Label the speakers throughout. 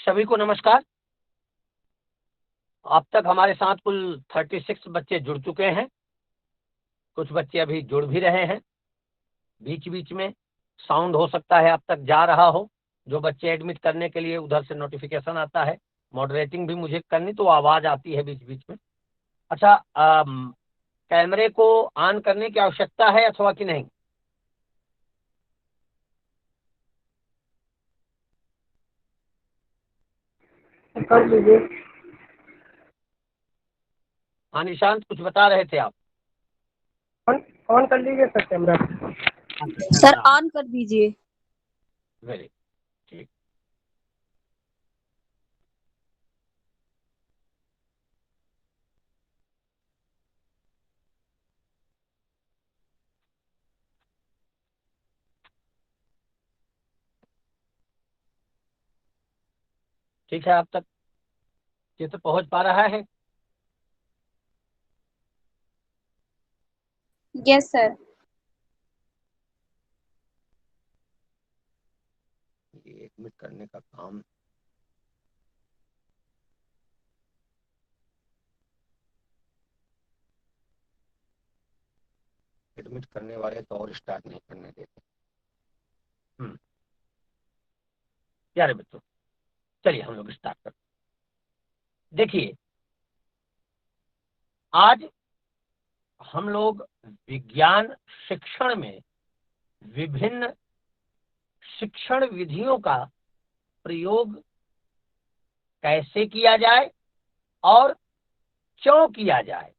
Speaker 1: सभी को नमस्कार। अब तक हमारे साथ कुल 36 बच्चे जुड़ चुके हैं। कुछ बच्चे अभी जुड़ भी रहे हैं। बीच बीच में साउंड हो सकता है अब तक जा रहा हो। जो बच्चे एडमिट करने के लिए उधर से नोटिफिकेशन आता है, मॉडरेटिंग भी मुझे करनी तो आवाज़ आती है बीच बीच में। अच्छा, कैमरे को ऑन करने की आवश्यकता है अथवा कि नहीं?
Speaker 2: कर लीजिए।
Speaker 1: हाँ निशांत, कुछ बता रहे थे आप।
Speaker 2: ऑन कर लीजिए सर कैमरा।
Speaker 3: सर ऑन कर दीजिए।
Speaker 1: वेरी ठीक। ठीक है, अब तक चित्र पहुंच पा रहा है?
Speaker 3: Yes sir.
Speaker 1: ये एडमिट करने का काम एडमिट करने वाले तो और स्टार्ट नहीं करने देते। प्यारे बच्चों, चलिए हम लोग स्टार्ट करते हैं। देखिए, आज हम लोग विज्ञान शिक्षण में विभिन्न शिक्षण विधियों का प्रयोग कैसे किया जाए और क्यों किया जाए,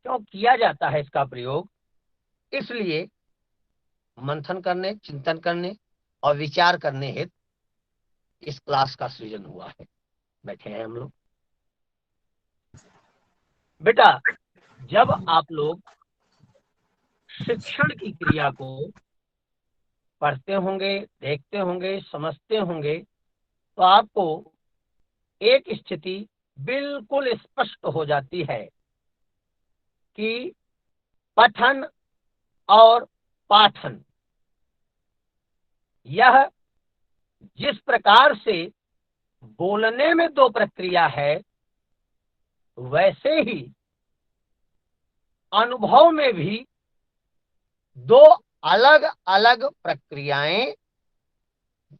Speaker 1: क्यों किया जाता है इसका प्रयोग, इसलिए मंथन करने, चिंतन करने और विचार करने हेतु इस क्लास का सृजन हुआ है। बैठे हैं हम लोग। बेटा, जब आप लोग शिक्षण की क्रिया को पढ़ते होंगे, देखते होंगे, समझते होंगे, तो आपको एक स्थिति बिल्कुल स्पष्ट हो जाती है कि पठन और पाठन, यह जिस प्रकार से बोलने में दो प्रक्रिया है, वैसे ही अनुभव में भी दो अलग अलग प्रक्रियाएं,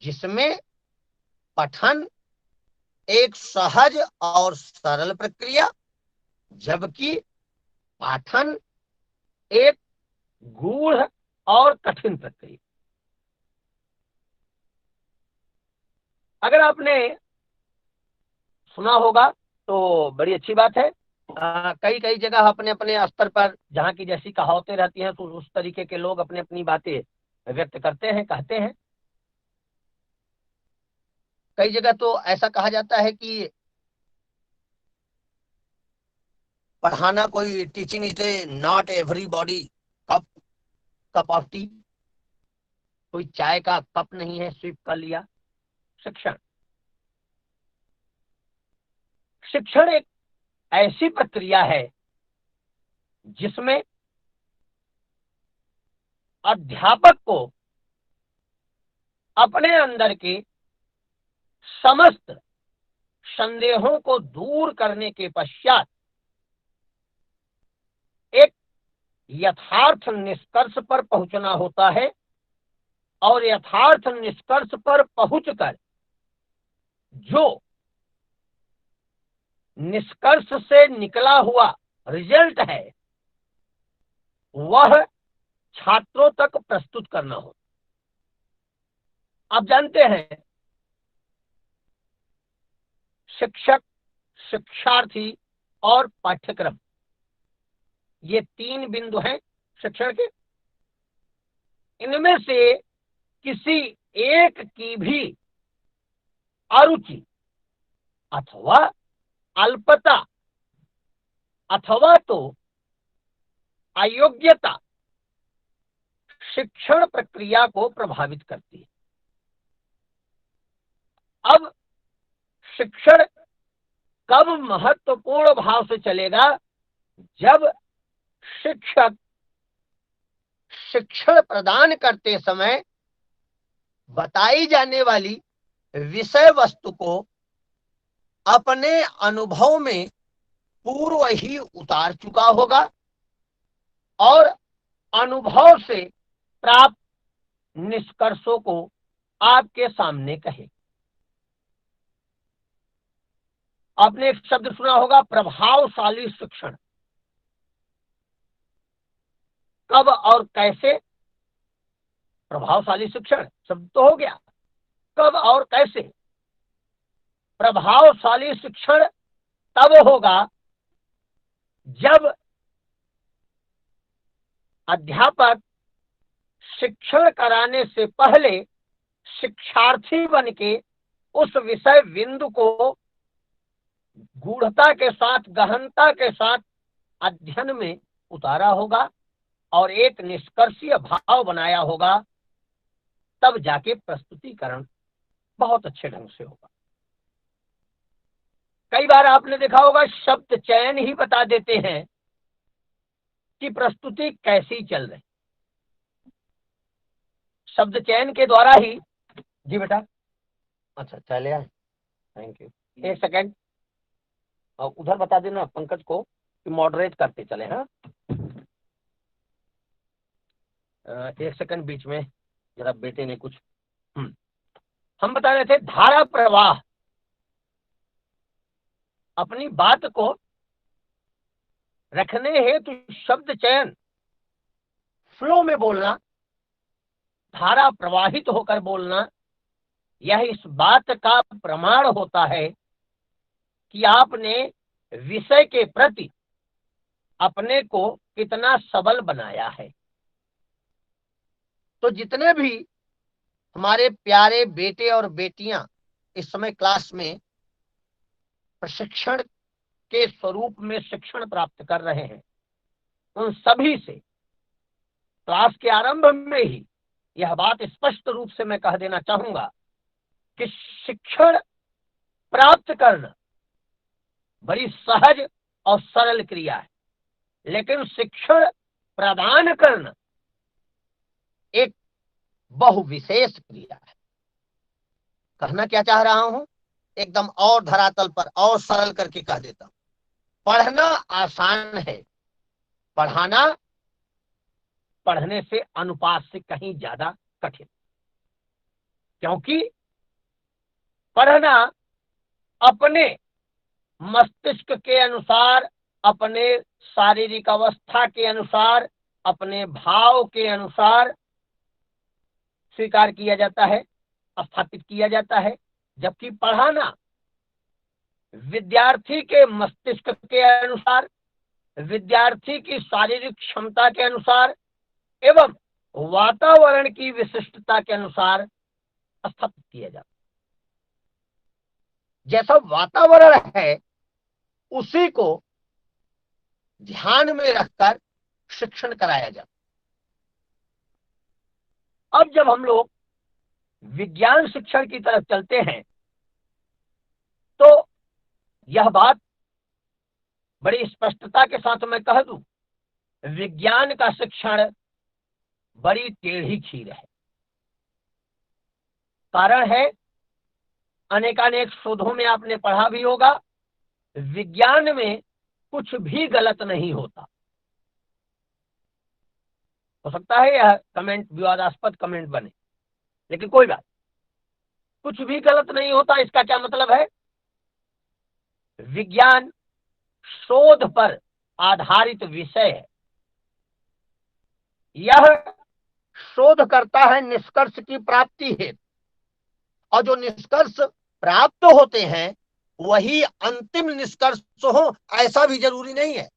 Speaker 1: जिसमें पठन एक सहज और सरल प्रक्रिया, जबकि पाठन एक गूढ़ और कठिन प्रक्रिया। अगर आपने सुना होगा तो बड़ी अच्छी बात है। कई कई जगह अपने अपने स्तर पर जहाँ की जैसी कहावतें रहती हैं, तो उस तरीके के लोग अपनी अपनी बातें व्यक्त करते हैं, कहते हैं। कई जगह तो ऐसा कहा जाता है कि पढ़ाना कोई teaching is a not everybody cup cup of T, कोई चाय का कप नहीं है स्विप कर लिया। शिक्षण शिक्षण एक ऐसी प्रक्रिया है जिसमें अध्यापक को अपने अंदर के समस्त संदेहों को दूर करने के पश्चात एक यथार्थ निष्कर्ष पर पहुंचना होता है, और यथार्थ निष्कर्ष पर पहुंचकर जो निष्कर्ष से निकला हुआ रिजल्ट है, वह छात्रों तक प्रस्तुत करना हो। आप जानते हैं, शिक्षक, शिक्षार्थी और पाठ्यक्रम, ये तीन बिंदु हैं शिक्षण के। इनमें से किसी एक की भी अरुचि अथवा अल्पता अथवा तो अयोग्यता शिक्षण प्रक्रिया को प्रभावित करती है। अब शिक्षण कब महत्वपूर्ण भाव से चलेगा? जब शिक्षक शिक्षण प्रदान करते समय बताई जाने वाली विषय वस्तु को अपने अनुभव में पूर्व ही उतार चुका होगा और अनुभव से प्राप्त निष्कर्षों को आपके सामने कहे। आपने एक शब्द सुना होगा, प्रभावशाली शिक्षण। कब और कैसे प्रभावशाली शिक्षण शब्द तो हो गया, कब और कैसे? प्रभावशाली शिक्षण तब होगा जब अध्यापक शिक्षण कराने से पहले शिक्षार्थी बन के उस विषय बिंदु को गूढ़ता के साथ, गहनता के साथ अध्ययन में उतारा होगा और एक निष्कर्षीय भाव बनाया होगा, तब जाके प्रस्तुतिकरण बहुत अच्छे ढंग से होगा। कई बार आपने देखा होगा शब्द चयन ही बता देते हैं कि प्रस्तुति कैसी चल रही। शब्द चयन के द्वारा ही। जी बेटा, अच्छा चले आए, थैंक यू। एक सेकंड, और उधर बता देना पंकज को कि मॉडरेट करते चले। हाँ, एक सेकंड बीच में जरा बेटे ने कुछ हम बता रहे थे धारा प्रवाह। अपनी बात को रखने हेतु शब्द चयन, फ्लो में बोलना, धारा प्रवाहित होकर बोलना, यह इस बात का प्रमाण होता है कि आपने विषय के प्रति अपने को कितना सबल बनाया है। तो जितने भी हमारे प्यारे बेटे और बेटियां इस समय क्लास में प्रशिक्षण के स्वरूप में शिक्षण प्राप्त कर रहे हैं, उन सभी से क्लास के आरंभ में ही यह बात स्पष्ट रूप से मैं कह देना चाहूंगा कि शिक्षण प्राप्त करना बड़ी सहज और सरल क्रिया है, लेकिन शिक्षण प्रदान करना एक बहुविशेष क्रिया है। कहना क्या चाह रहा हूं, एकदम और धरातल पर और सरल करके कह देता हूं। पढ़ना आसान है, पढ़ाना पढ़ने से अनुपात से कहीं ज्यादा कठिन, क्योंकि पढ़ना अपने मस्तिष्क के अनुसार, अपने शारीरिक अवस्था के अनुसार, अपने भाव के अनुसार स्वीकार किया जाता है, स्थापित किया जाता है, जबकि पढ़ाना विद्यार्थी के मस्तिष्क के अनुसार, विद्यार्थी की शारीरिक क्षमता के अनुसार एवं वातावरण की विशिष्टता के अनुसार स्थापित किया जाता है। जैसा वातावरण है उसी को ध्यान में रखकर शिक्षण कराया जाता। अब जब हम लोग विज्ञान शिक्षण की तरफ चलते हैं तो यह बात बड़ी स्पष्टता के साथ मैं कह दूं, विज्ञान का शिक्षण बड़ी टेढ़ी खीर है। कारण है, अनेकानेक शोधों में आपने पढ़ा भी होगा, विज्ञान में कुछ भी गलत नहीं होता। हो सकता है यह कमेंट विवादास्पद कमेंट बने, लेकिन कोई बात, कुछ भी गलत नहीं होता। इसका क्या मतलब है? विज्ञान शोध पर आधारित विषय है। यह शोध करता है निष्कर्ष की प्राप्ति हेतु, और जो निष्कर्ष प्राप्त होते हैं वही अंतिम निष्कर्ष हो ऐसा भी जरूरी नहीं है।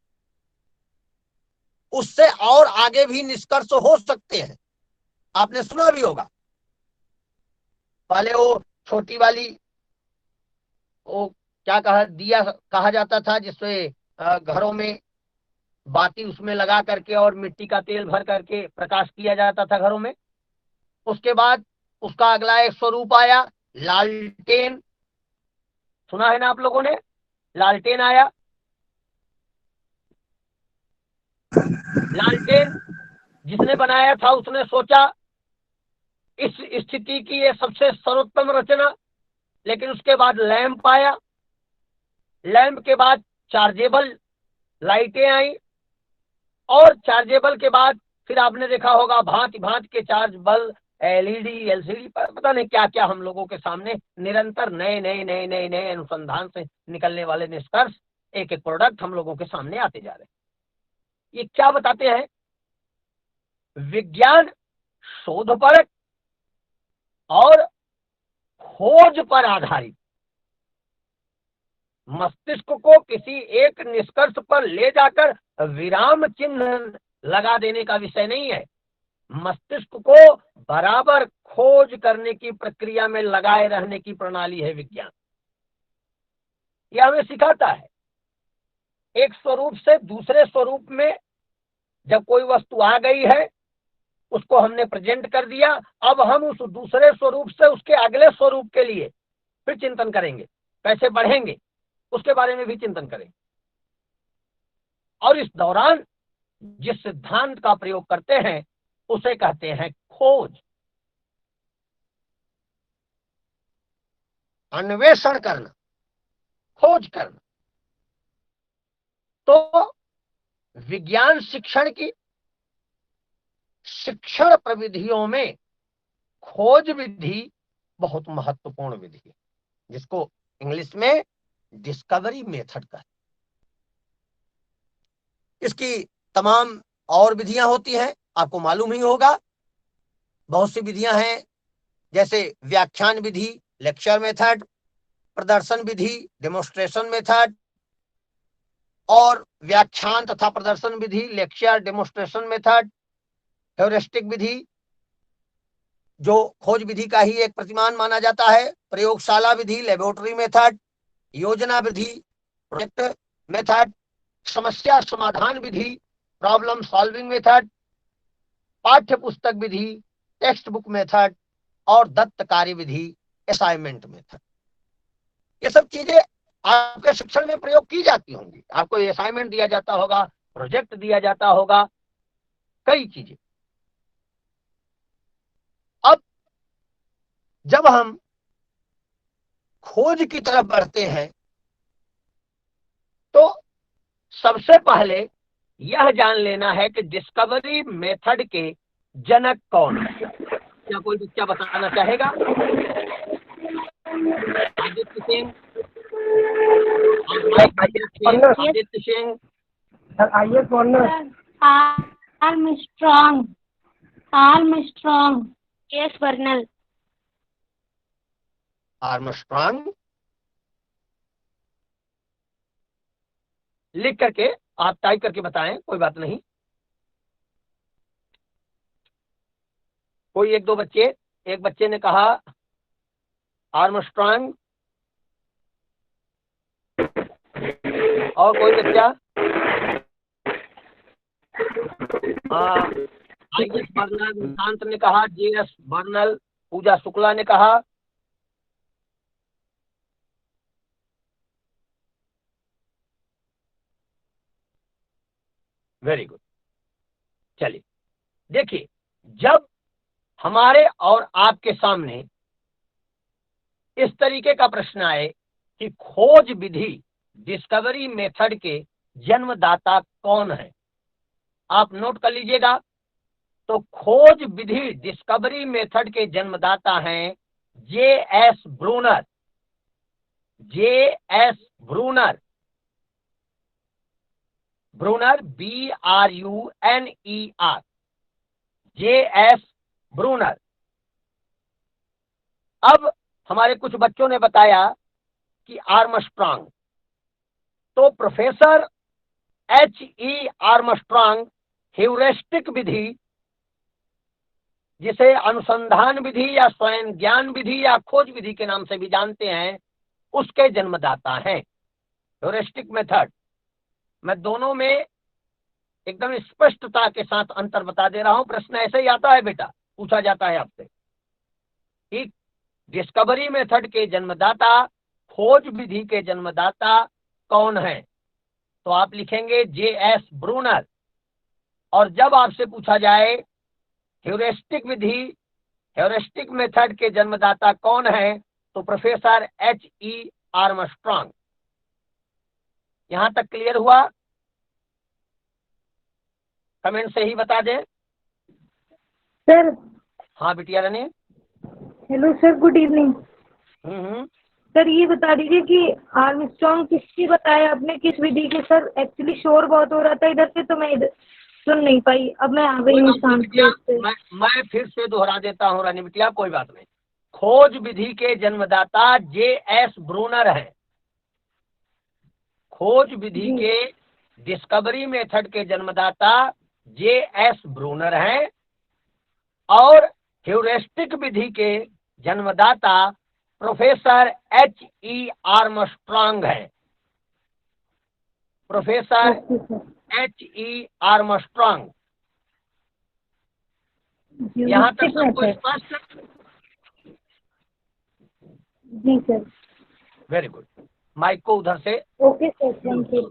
Speaker 1: उससे और आगे भी निष्कर्ष हो सकते हैं। आपने सुना भी होगा, पहले वो छोटी वाली वो क्या दिया कहा जाता था, जिससे घरों में बाती उसमें लगा करके और मिट्टी का तेल भर करके प्रकाश किया जाता था घरों में। उसके बाद उसका अगला एक स्वरूप आया लालटेन। सुना है ना आप लोगों ने? लालटेन आया। लालटेन जिसने बनाया था उसने सोचा इस स्थिति की ये सबसे सर्वोत्तम रचना लेकिन उसके बाद लैंप आया, लैंप के बाद चार्जेबल लाइटें आई, और चार्जेबल के बाद फिर आपने देखा होगा भांति भांति के चार्ज बल्ब, एलईडी, एलसीडी, पता नहीं क्या क्या हम लोगों के सामने निरंतर नए नए नए नए नए अनुसंधान से निकलने वाले निष्कर्ष, एक एक प्रोडक्ट हम लोगों के सामने आते जा रहे हैं। ये क्या बताते हैं? विज्ञान शोधपरक और खोज पर आधारित, मस्तिष्क को किसी एक निष्कर्ष पर ले जाकर विराम चिन्ह लगा देने का विषय नहीं है। मस्तिष्क को बराबर खोज करने की प्रक्रिया में लगाए रहने की प्रणाली है विज्ञान। यह हमें सिखाता है एक स्वरूप से दूसरे स्वरूप में, जब कोई वस्तु आ गई है उसको हमने प्रेजेंट कर दिया, अब हम उस दूसरे स्वरूप से उसके अगले स्वरूप के लिए फिर चिंतन करेंगे, कैसे बढ़ेंगे उसके बारे में भी चिंतन करेंगे। और इस दौरान जिस सिद्धांत का प्रयोग करते हैं उसे कहते हैं खोज, अन्वेषण करना, खोज करना। तो विज्ञान शिक्षण की शिक्षण प्रविधियों में खोज विधि बहुत महत्वपूर्ण विधि है, जिसको इंग्लिश में डिस्कवरी मेथड कहते हैं। इसकी तमाम और विधियां होती हैं, आपको मालूम ही होगा। बहुत सी विधियां हैं, जैसे व्याख्यान विधि, लेक्चर मेथड, प्रदर्शन विधि, डेमोन्स्ट्रेशन मेथड, और व्याख्यान तथा प्रदर्शन विधि, लेक्चर, डेमोन्स्ट्रेशन मेथड, हेउरिस्टिक विधि, जो खोज विधि का ही एक प्रतिमान माना जाता है, प्रयोगशाला विधि, लेबोरेटरी मेथड, योजना विधि, प्रोजेक्ट मेथड, समस्या समाधान विधि, प्रॉब्लम सॉल्विंग मेथड, पाठ्य पुस्तक विधि, टेक्स्ट बुक मेथड, और दत्त कार्य विधि, असाइनमेंट मेथड। ये सब चीजें आपके शिक्षण में प्रयोग की जाती होंगी। आपको असाइनमेंट दिया जाता होगा, प्रोजेक्ट दिया जाता होगा, कई चीजें। अब जब हम खोज की तरफ बढ़ते हैं तो सबसे पहले यह जान लेना है कि डिस्कवरी मेथड के जनक कौन है। क्या कोई बच्चा बताना चाहेगा? आदित्य सिंह, आदित्य सिंह,
Speaker 2: आइए कॉर्नर।
Speaker 4: आर्मस्ट्रॉन्ग, केस बर्नल।
Speaker 1: आर्मस्ट्रॉन्ग। लिख करके आप टाइप करके बताएं, कोई बात नहीं। कोई एक दो बच्चे, एक बच्चे ने कहा आर्मस्ट्रॉन्ग, और कोई बच्चा? आई.एस. बर्नल, निशांत ने कहा, जे.एस. बर्नल, पूजा शुक्ला ने कहा। Very good. चलिए देखिए, जब हमारे और आपके सामने इस तरीके का प्रश्न आए कि खोज विधि, डिस्कवरी मेथड के जन्मदाता कौन है, आप नोट कर लीजिएगा। तो खोज विधि, डिस्कवरी मेथड के जन्मदाता हैं J S. Bruner. J S. Bruner, Bruner, B-R-U-N-E-R, J S. Bruner. अब हमारे कुछ बच्चों ने बताया कि आर्मस्ट्रॉन्ग, तो प्रोफेसर H.E. आर्मस्ट्रॉन्ग ह्यूरिस्टिक विधि, जिसे अनुसंधान विधि या स्वयं ज्ञान विधि या खोज विधि के नाम से भी जानते हैं, उसके जन्मदाता हैं। ह्यूरिस्टिक मेथड, मैं दोनों में एकदम स्पष्टता के साथ अंतर बता दे रहा हूं। प्रश्न ऐसे ही आता है बेटा, पूछा जाता है आपसे कि डिस्कवरी मेथड के जन्मदाता, खोज विधि के जन्मदाता कौन है, तो आप लिखेंगे जे.एस. ब्रूनर। और जब आपसे पूछा जाए ह्यूरिस्टिक विधि, ह्यूरिस्टिक मेथड के जन्मदाता कौन है, तो प्रोफेसर H.E. आर्मस्ट्रांग। यहां तक क्लियर हुआ? कमेंट से ही बता दें।
Speaker 2: सर।
Speaker 1: हाँ बिटिया रानी।
Speaker 2: Hello sir, good evening.
Speaker 1: हम्म।
Speaker 2: सर ये बता दीजिए कि आर्मस्ट्रांग किसकी बताया आपने, किस विधि के? सर एक्चुअली शोर बहुत हो रहा था इधर से, तो मैं इधर सुन नहीं पाई। अब मैं आ गई
Speaker 1: कोई
Speaker 2: हूँ
Speaker 1: बात नहीं
Speaker 2: शांत
Speaker 1: बिटिया,
Speaker 2: से।
Speaker 1: मैं फिर से दोहरा देता हूँ रानी बिटिया, कोई बात नहीं। खोज विधि के जन्मदाता J.S. ब्रूनर हैं। खोज विधि
Speaker 2: जी।
Speaker 1: के डिस्कवरी मेथड के जन्मदाता J.S. ब्रूनर हैं और ह्यूरिस्टिक विधि के जन्मदाता प्रोफेसर H.E. आर्मस्ट्रांग हैं। Professor
Speaker 2: okay sir.
Speaker 1: H.E. Armstrong. यहाँ तक
Speaker 2: ह्यूरिस्टिक
Speaker 1: सबको
Speaker 2: मेथड।
Speaker 1: स्पष्ट?
Speaker 2: जी सर।
Speaker 1: Very good. माइक को उधर से।
Speaker 2: Okay sir, thank you.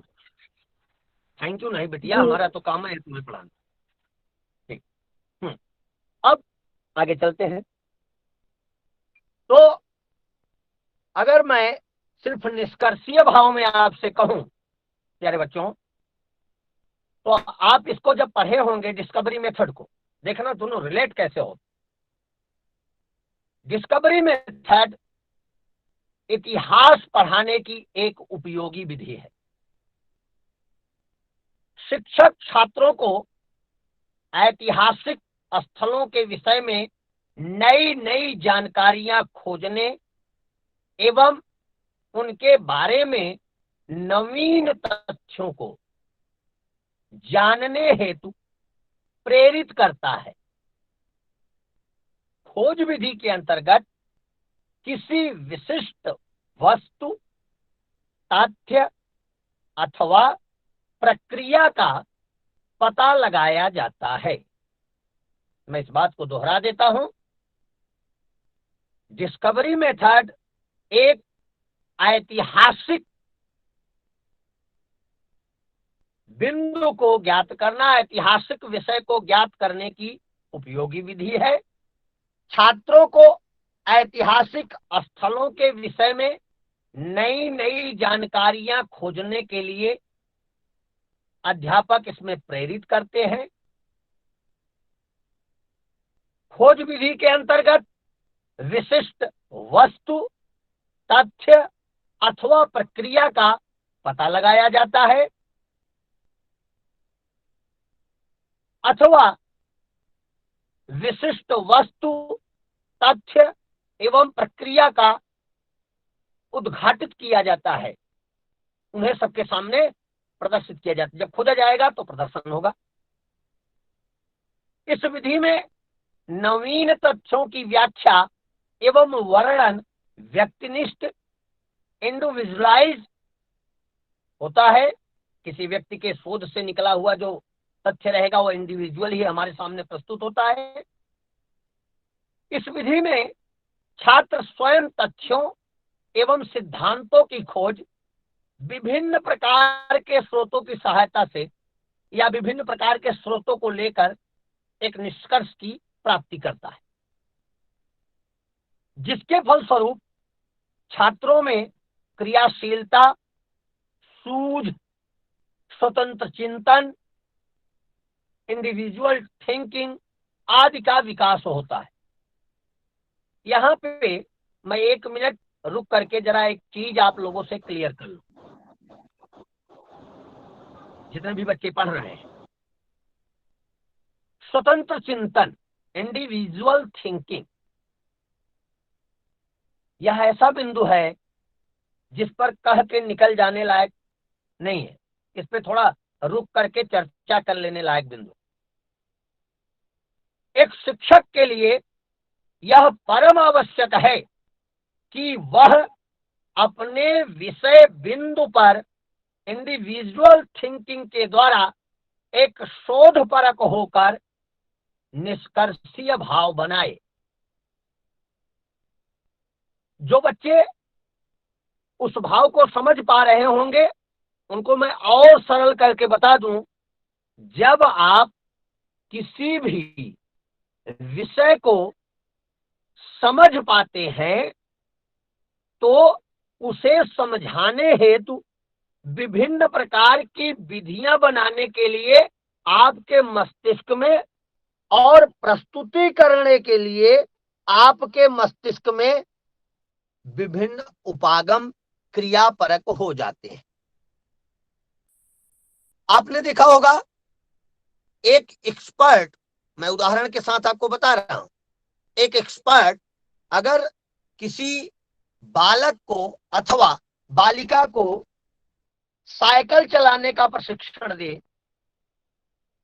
Speaker 1: Thank you नहीं बिटिया,
Speaker 2: जी।
Speaker 1: हमारा तो काम है तुम्हें पढ़ाना। ठीक। अब आगे चलते हैं। तो अगर मैं सिर्फ निष्कर्षीय भाव में आपसे कहूं प्यारे बच्चों, तो आप इसको जब पढ़े होंगे डिस्कवरी मेथड को, देखना दोनों रिलेट कैसे हो। डिस्कवरी मेथड इतिहास पढ़ाने की एक उपयोगी विधि है। शिक्षक छात्रों को ऐतिहासिक स्थलों के विषय में नई नई जानकारियां खोजने एवं उनके बारे में नवीन तथ्यों को जानने हेतु प्रेरित करता है। खोज विधि के अंतर्गत किसी विशिष्ट वस्तु, तथ्य अथवा प्रक्रिया का पता लगाया जाता है। मैं इस बात को दोहरा देता हूं। डिस्कवरी मेथड एक ऐतिहासिक बिंदु को ज्ञात करना, ऐतिहासिक विषय को ज्ञात करने की उपयोगी विधि है। छात्रों को ऐतिहासिक स्थलों के विषय में नई नई जानकारियां खोजने के लिए अध्यापक इसमें प्रेरित करते हैं। खोज विधि के अंतर्गत विशिष्ट वस्तु, तथ्य अथवा प्रक्रिया का पता लगाया जाता है अथवा विशिष्ट वस्तु, तथ्य एवं प्रक्रिया का उद्घाटित किया जाता है, उन्हें सबके सामने प्रदर्शित किया जाता है। जब खोजा जाएगा तो प्रदर्शन होगा। इस विधि में नवीन तथ्यों की व्याख्या एवं वर्णन व्यक्तिनिष्ठ इंडिविजुअलाइज होता है। किसी व्यक्ति के शोध से निकला हुआ जो तथ्य रहेगा वो इंडिविजुअल ही हमारे सामने प्रस्तुत होता है। इस विधि में छात्र स्वयं तथ्यों एवं सिद्धांतों की खोज विभिन्न प्रकार के स्रोतों की सहायता से या विभिन्न प्रकार के स्रोतों को लेकर एक निष्कर्ष की प्राप्ति करता है, जिसके फलस्वरूप छात्रों में क्रियाशीलता, सूझ, स्वतंत्र चिंतन, इंडिविजुअल थिंकिंग आदि का विकास होता है। यहाँ पे मैं 1 मिनट रुक करके जरा एक चीज आप लोगों से क्लियर कर लूं, जितने भी बच्चे पढ़ रहे हैं। स्वतंत्र चिंतन, इंडिविजुअल थिंकिंग, यह ऐसा बिंदु है जिस पर कह के निकल जाने लायक नहीं है। इस पे थोड़ा रुक करके चर्चा कर लेने लायक बिंदु। एक शिक्षक के लिए यह परम आवश्यक है कि वह अपने विषय बिंदु पर इंडिविजुअल थिंकिंग के द्वारा एक शोधपरक होकर निष्कर्षीय भाव बनाए। जो बच्चे उस भाव को समझ पा रहे होंगे उनको मैं और सरल करके बता दूं, जब आप किसी भी विषय को समझ पाते हैं तो उसे समझाने हेतु विभिन्न प्रकार की विधियां बनाने के लिए आपके मस्तिष्क में और प्रस्तुतिकरण के लिए आपके मस्तिष्क में विभिन्न उपागम क्रियापरक हो जाते हैं। आपने देखा होगा एक एक्सपर्ट, मैं उदाहरण के साथ आपको बता रहा हूं, एक एक्सपर्ट अगर किसी बालक को अथवा बालिका को साइकिल चलाने का प्रशिक्षण दे,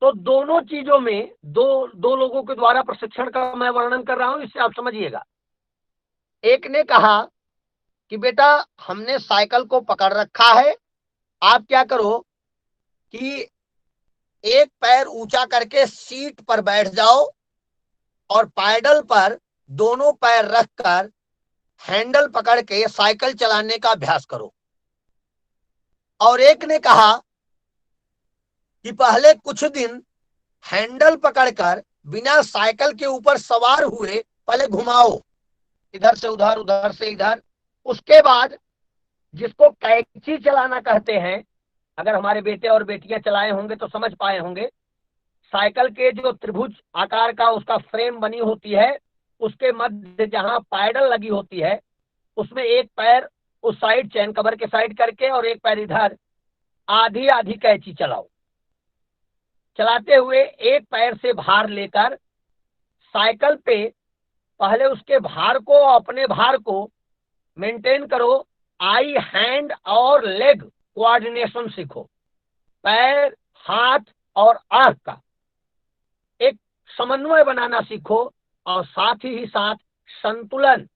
Speaker 1: तो दोनों चीजों में दो लोगों के द्वारा प्रशिक्षण का मैं वर्णन कर रहा हूं, इससे आप समझिएगा। एक ने कहा कि बेटा हमने साइकिल को पकड़ रखा है, आप क्या करो कि एक पैर ऊंचा करके सीट पर बैठ जाओ और पैडल पर दोनों पैर रखकर हैंडल पकड़ के साइकिल चलाने का अभ्यास करो। और एक ने कहा कि पहले कुछ दिन हैंडल पकड़कर बिना साइकिल के ऊपर सवार हुए पहले घुमाओ, इधर से उधर उधर से इधर। उसके बाद जिसको कैंची चलाना कहते हैं, अगर हमारे बेटे और बेटियां चलाए होंगे तो समझ पाए होंगे, साइकिल के जो त्रिभुज आकार का उसका फ्रेम बनी होती है, उसके मध्य जहां पैडल लगी होती है, उसमें एक पैर उस साइड चैन कवर के साइड करके और एक पैर इधर आधी आधी कैंची चलाओ। चलाते हुए एक पैर से भार लेकर साइकिल पे पहले उसके भार को, अपने भार को मेंटेन करो। आई हैंड और लेग कोऑर्डिनेशन सीखो, पैर, हाथ और आंख का एक समन्वय बनाना सीखो, और साथ ही साथ संतुलन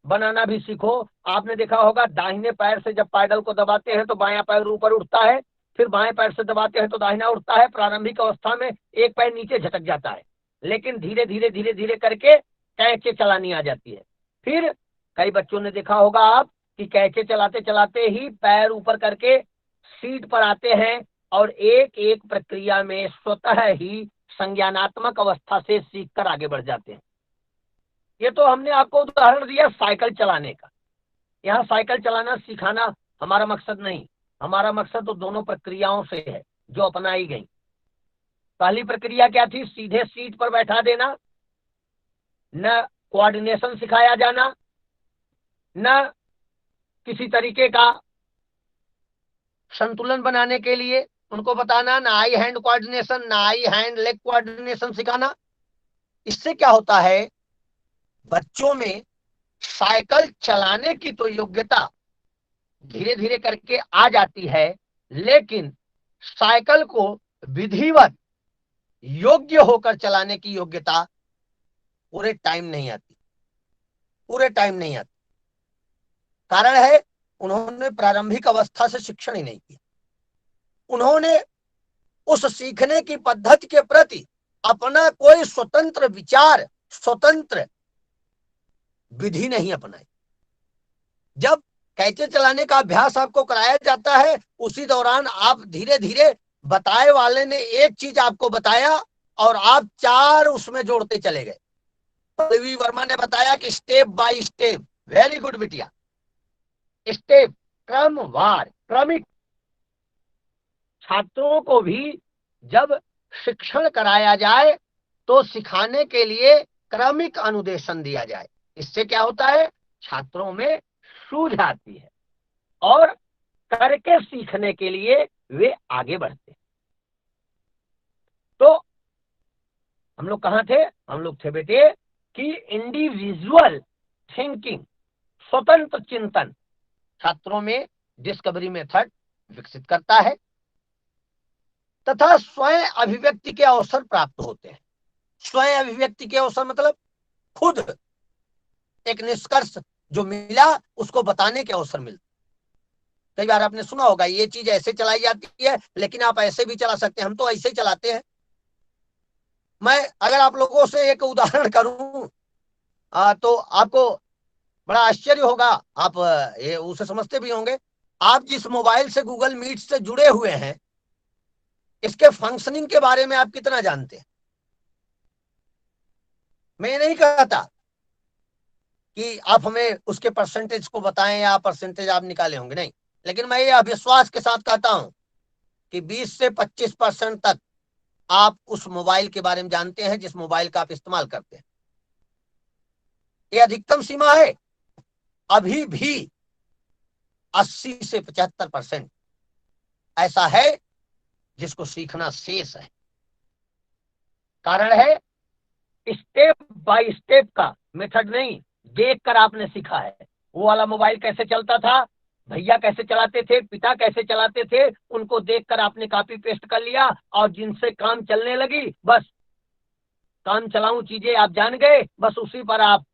Speaker 1: बनाना भी सीखो। आपने देखा होगा दाहिने पैर से जब पैडल को दबाते हैं तो बायां पैर ऊपर उठता है, फिर बाएं पैर से दबाते हैं तो दाहिना उठता है। प्रारंभिक अवस्था में एक पैर नीचे झटक जाता है, लेकिन धीरे धीरे धीरे धीरे करके कैंचे चलानी आ जाती है। फिर कई बच्चों ने देखा होगा आप कि कैंचे चलाते चलाते ही पैर ऊपर करके सीट पर आते हैं और एक एक प्रक्रिया में स्वतः ही संज्ञानात्मक अवस्था से सीखकर आगे बढ़ जाते हैं। ये तो हमने आपको उदाहरण दिया साइकिल चलाने का। यहाँ साइकिल चलाना सिखाना हमारा मकसद नहीं, हमारा मकसद तो दोनों प्रक्रियाओं से है जो अपनाई गई। पहली प्रक्रिया क्या थी? सीधे सीट पर बैठा देना, न कोऑर्डिनेशन सिखाया जाना, न किसी तरीके का संतुलन बनाने के लिए उनको बताना, ना आई हैंड कोऑर्डिनेशन, ना आई हैंड लेग कोऑर्डिनेशन सिखाना। इससे क्या होता है, बच्चों में साइकिल चलाने की तो योग्यता धीरे धीरे करके आ जाती है, लेकिन साइकिल को विधिवत योग्य होकर चलाने की योग्यता पूरे टाइम नहीं आती, पूरे टाइम नहीं आती। कारण है उन्होंने प्रारंभिक अवस्था से शिक्षण ही नहीं किया। उन्होंने उस सीखने की पद्धति के प्रति अपना कोई स्वतंत्र विचार, स्वतंत्र विधि नहीं अपनाई। जब कैंचे चलाने का अभ्यास आपको कराया जाता है, उसी दौरान आप धीरे धीरे, बताए वाले ने एक चीज आपको बताया और आप चार उसमें जोड़ते चले गए। पल्लवी वर्मा ने बताया कि step by step, very good बिटिया, स्टेप, क्रमवार, क्रमिक। छात्रों को भी जब शिक्षण कराया जाए तो सिखाने के लिए क्रमिक अनुदेशन दिया जाए। इससे क्या होता है, छात्रों में सूझ आती है और करके सीखने के लिए वे आगे बढ़ते हैं। तो हम लोग कहाँ थे? हम लोग थे बेटे कि इंडिविजुअल थिंकिंग, स्वतंत्र चिंतन छात्रों में डिस्कवरी मेथड विकसित करता है तथा स्वयं अभिव्यक्ति के अवसर प्राप्त होते हैं। स्वयं अभिव्यक्ति के अवसर मतलब खुद एक निष्कर्ष जो मिला उसको बताने के अवसर मिलते। कई बार आपने सुना होगा ये चीज ऐसे चलाई जाती है, लेकिन आप ऐसे भी चला सकते हैं, हम तो ऐसे ही चलाते हैं। मैं अगर आप लोगों से एक उदाहरण करूं तो आपको बड़ा आश्चर्य होगा, आप ये उसे समझते भी होंगे। आप जिस मोबाइल से गूगल मीट से जुड़े हुए हैं, इसके फंक्शनिंग के बारे में आप कितना जानते हैं? मैं नहीं कहता, कि आप हमें उसके परसेंटेज को बताएं या परसेंटेज आप निकाले होंगे, नहीं, लेकिन मैं ये विश्वास के साथ कहता हूं कि 20 से 25% तक आप उस मोबाइल के बारे में जानते हैं जिस मोबाइल का आप इस्तेमाल करते हैं। ये अधिकतम सीमा है। अभी भी 80 से 75% ऐसा है जिसको सीखना शेष है। कारण है स्टेप बाय स्टेप का मेथड नहीं, देखकर आपने सीखा है। वो वाला मोबाइल कैसे चलता था, भैया कैसे चलाते थे, पिता कैसे चलाते थे, उनको देखकर आपने कॉपी पेस्ट कर लिया और जिनसे काम चलने लगी, बस काम चलाऊं चीजें आप जान गए, बस उसी पर आप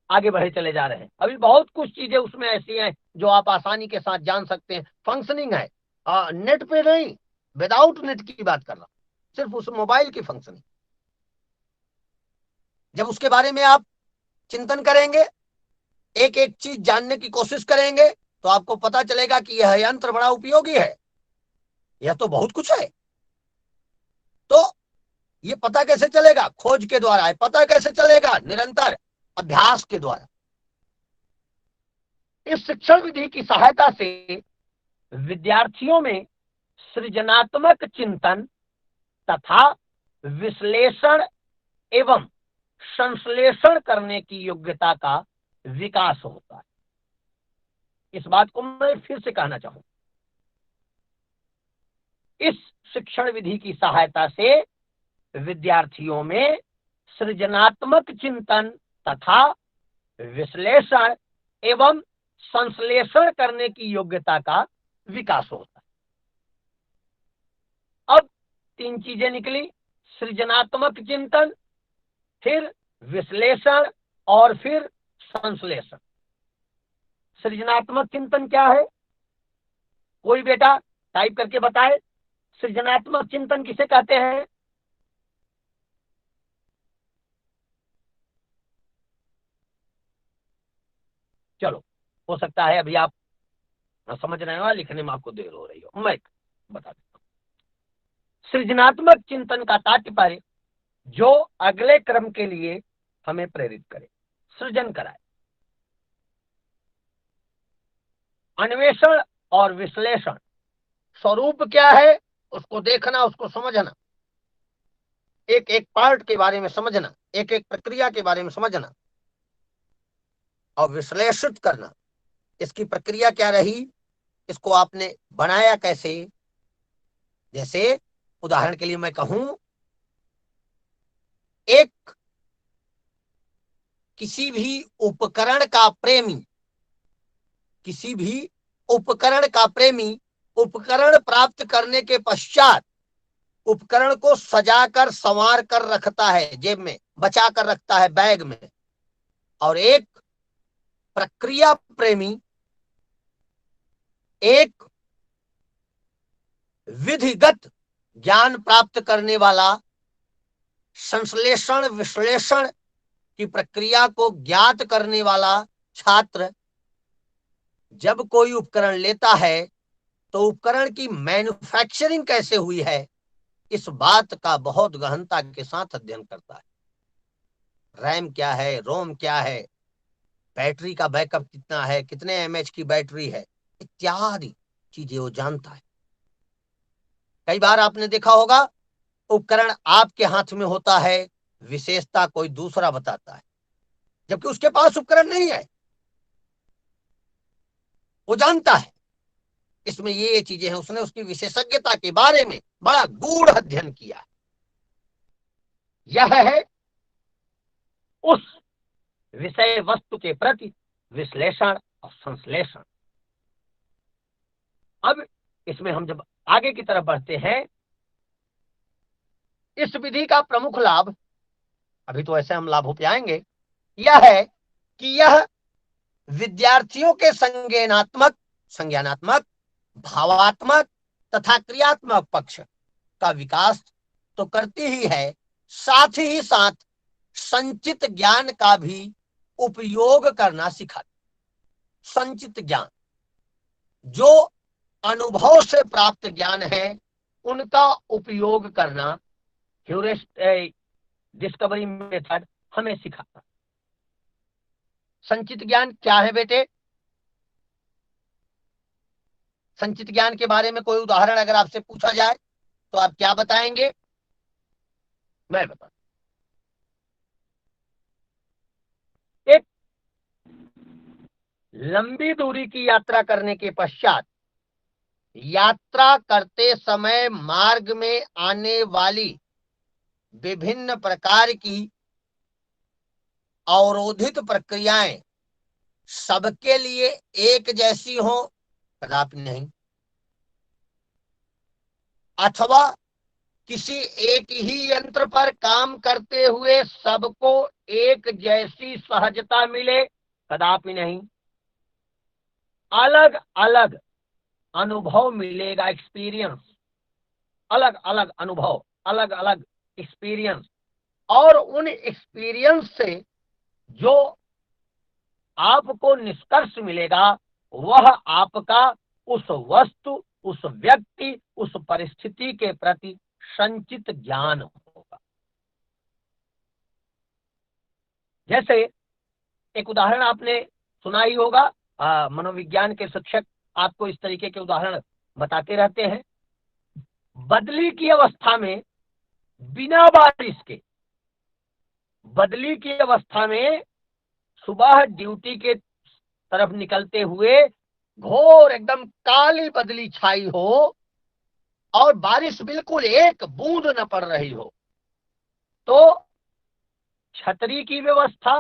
Speaker 1: आगे बढ़े चले जा रहे हैं। अभी बहुत कुछ चीजें उसमें ऐसी हैं जो आप आसानी के साथ जान सकते हैं। फंक्शनिंग है, नेट पे नहीं, विदाउट नेट की बात कर रहा हूं, सिर्फ उस मोबाइल की फंक्शनिंग। जब उसके बारे में आप चिंतन करेंगे, एक एक चीज जानने की कोशिश करेंगे, तो आपको पता चलेगा कि यह यंत्र बड़ा उपयोगी है, यह तो बहुत कुछ है। तो ये पता कैसे चलेगा? खोज के द्वारा। पता कैसे चलेगा? निरंतर अभ्यास के द्वारा। इस शिक्षण विधि की सहायता से विद्यार्थियों में सृजनात्मक चिंतन तथा विश्लेषण एवं संश्लेषण करने की योग्यता का विकास होता है। इस बात को मैं फिर से कहना चाहूं, इस शिक्षण विधि की सहायता से विद्यार्थियों में सृजनात्मक चिंतन तथा विश्लेषण एवं संश्लेषण करने की योग्यता का विकास होता है। अब 3 चीजें निकली, सृजनात्मक चिंतन, फिर विश्लेषण और फिर संश्लेषण। सृजनात्मक चिंतन क्या है? कोई बेटा टाइप करके बताए, सृजनात्मक चिंतन किसे कहते हैं? चलो, हो सकता है अभी आप समझ रहे हो, लिखने में आपको देर हो रही हो, मैं बता देता हूं। सृजनात्मक चिंतन का तात्पर्य जो अगले क्रम के लिए हमें प्रेरित करे, सृजन कराए। अन्वेषण और विश्लेषण, स्वरूप क्या है उसको देखना, उसको समझना, एक एक पार्ट के बारे में समझना, एक एक प्रक्रिया के बारे में समझना और विश्लेषित करना, इसकी प्रक्रिया क्या रही, इसको आपने बनाया कैसे। जैसे उदाहरण के लिए मैं कहूं, एक किसी भी उपकरण का प्रेमी, किसी भी उपकरण का प्रेमी उपकरण प्राप्त करने के पश्चात उपकरण को सजाकर संवार कर रखता है, जेब में बचा कर रखता है, बैग में। और एक प्रक्रिया प्रेमी एक विधिगत ज्ञान प्राप्त करने वाला, संश्लेषण विश्लेषण की प्रक्रिया को ज्ञात करने वाला छात्र जब कोई उपकरण लेता है तो उपकरण की मैन्युफैक्चरिंग कैसे हुई है, इस बात का बहुत गहनता के साथ अध्ययन करता है। रैम क्या है, रोम क्या है, बैटरी का बैकअप कितना है, कितने एमएच की बैटरी है, इत्यादि चीजें वो जानता है। कई बार आपने देखा होगा उपकरण आपके हाथ में होता है, विशेषता कोई दूसरा बताता है, जबकि उसके पास उपकरण नहीं है, वो जानता है इसमें ये चीजें हैं, उसने उसकी विशेषज्ञता के बारे में बड़ा गूढ़ अध्ययन किया। यह है उस विषय वस्तु के प्रति विश्लेषण और संश्लेषण। अब इसमें हम जब आगे की तरफ बढ़ते हैं, इस विधि का प्रमुख लाभ, अभी तो ऐसे हम लाभों पे आएंगे, यह है कि यह विद्यार्थियों के संज्ञानात्मक, भावात्मक तथा क्रियात्मक पक्ष का विकास तो करती ही है, साथ ही साथ संचित ज्ञान का भी उपयोग करना सिखाती। संचित ज्ञान, जो अनुभव से प्राप्त ज्ञान है, उनका उपयोग करना डिस्कवरी मेथड हमें सिखाता। संचित ज्ञान क्या है बेटे? संचित ज्ञान के बारे में कोई उदाहरण अगर आपसे पूछा जाए तो आप क्या बताएंगे? मैं बता, एक लंबी दूरी की यात्रा करने के पश्चात यात्रा करते समय मार्ग में आने वाली विभिन्न प्रकार की अवरोधित प्रक्रियाएं सबके लिए एक जैसी हो? कदापि नहीं। अथवा किसी एक ही यंत्र पर काम करते हुए सबको एक जैसी सहजता मिले? कदापि नहीं। अलग अलग अनुभव मिलेगा, एक्सपीरियंस, अलग अलग अनुभव, अलग अलग एक्सपीरियंस, और उन एक्सपीरियंस से जो आपको निष्कर्ष मिलेगा वह आपका उस वस्तु, उस व्यक्ति, उस परिस्थिति के प्रति संचित ज्ञान होगा। जैसे एक उदाहरण आपने सुना ही होगा, मनोविज्ञान के शिक्षक आपको इस तरीके के उदाहरण बताते रहते हैं। बदली की अवस्था में बिना बारिश के, बदली की अवस्था में सुबह ड्यूटी के तरफ निकलते हुए घोर एकदम काली बदली छाई हो और बारिश बिल्कुल एक बूंद न पड़ रही हो, तो छतरी की व्यवस्था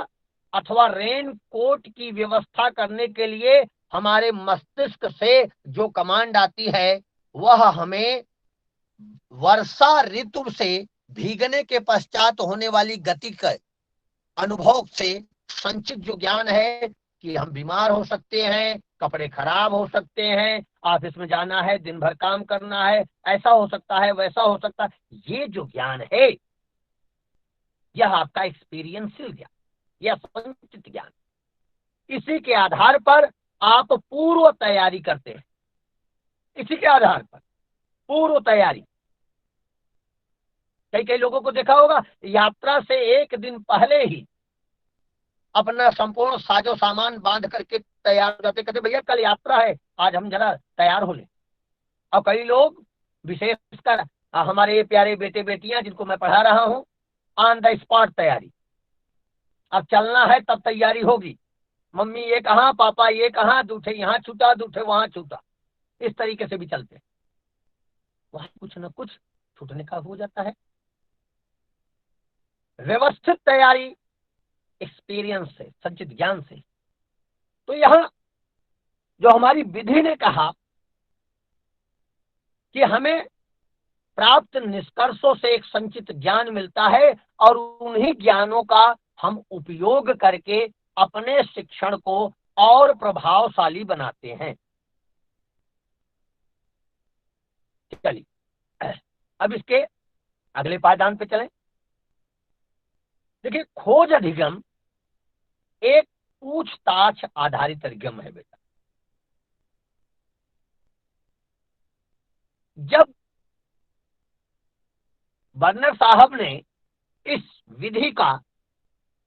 Speaker 1: अथवा रेन कोट की व्यवस्था करने के लिए हमारे मस्तिष्क से जो कमांड आती है वह हमें वर्षा ऋतु से भीगने के पश्चात होने वाली गति के अनुभव से संचित जो ज्ञान है कि हम बीमार हो सकते हैं, कपड़े खराब हो सकते हैं, ऑफिस में जाना है, दिन भर काम करना है, ऐसा हो सकता है, वैसा हो सकता है, ये जो ज्ञान है यह आपका एक्सपीरियंशियल ज्ञान, यह संचित ज्ञान। इसी के आधार पर आप पूर्व तैयारी करते हैं, इसी के आधार पर पूर्व तैयारी। कई कई लोगों को देखा होगा यात्रा से एक दिन पहले ही अपना संपूर्ण साजो सामान बांध करके तैयार हो जाते, कहते भैया कल यात्रा है, आज हम जरा तैयार हो ले। और कई लोग विशेषकर हमारे प्यारे बेटे बेटियां जिनको मैं पढ़ा रहा हूं, ऑन द स्पॉट तैयारी। अब चलना है तब तैयारी होगी, मम्मी ये कहाँ, पापा ये कहाँ, दूठे यहाँ छूटा, दूठे वहां छूटा, इस तरीके से भी चलते, वहां कुछ न कुछ छूटने का हो जाता है। व्यवस्थित तैयारी एक्सपीरियंस से, संचित ज्ञान से। तो यहां जो हमारी विधि ने कहा कि हमें प्राप्त निष्कर्षों से एक संचित ज्ञान मिलता है और उन्हीं ज्ञानों का हम उपयोग करके अपने शिक्षण को और प्रभावशाली बनाते हैं। चलिए अब इसके अगले पायदान पे चलें। देखिए, खोज अधिगम एक पूछताछ आधारित अधिगम है बेटा। जब बर्नर साहब ने इस विधि का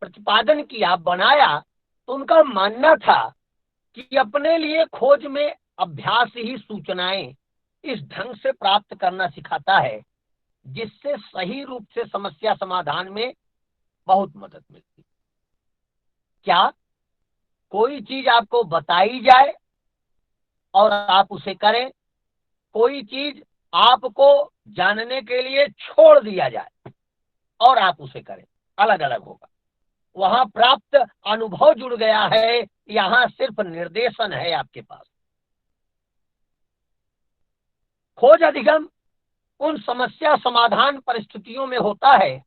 Speaker 1: प्रतिपादन किया, बनाया, तो उनका मानना था कि अपने लिए खोज में अभ्यास ही सूचनाएं इस ढंग से प्राप्त करना सिखाता है जिससे सही रूप से समस्या समाधान में बहुत मदद मिलती। क्या कोई चीज आपको बताई जाए और आप उसे करें, कोई चीज आपको जानने के लिए छोड़ दिया जाए और आप उसे करें, अलग अलग होगा। वहां प्राप्त अनुभव जुड़ गया है, यहां सिर्फ निर्देशन है आपके पास। खोज अधिगम उन समस्या समाधान परिस्थितियों में होता है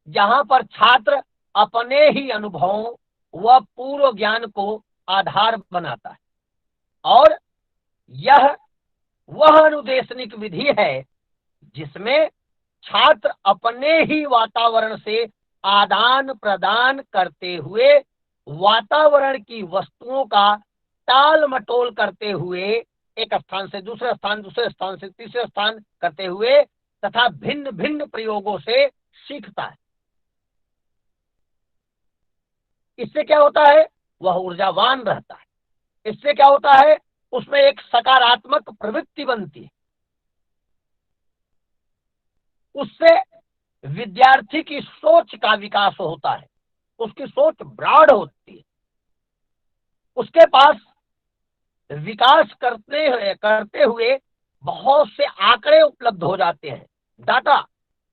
Speaker 1: जहां पर छात्र अपने ही अनुभवों व पूर्व ज्ञान को आधार बनाता है, और यह वह अनुदेशनिक विधि है जिसमें छात्र अपने ही वातावरण से आदान प्रदान करते हुए, वातावरण की वस्तुओं का टाल मटोल करते हुए, एक स्थान से दूसरे स्थान, दूसरे स्थान से तीसरे स्थान करते हुए तथा भिन्न भिन्न प्रयोगों से सीखता है। इससे क्या होता है वह ऊर्जावान रहता है। इससे क्या होता है, उसमें एक सकारात्मक प्रवृत्ति बनती है। उससे विद्यार्थी की सोच का विकास होता है, उसकी सोच ब्रॉड होती है, उसके पास विकास करते हुए बहुत से आंकड़े उपलब्ध हो जाते हैं, डाटा,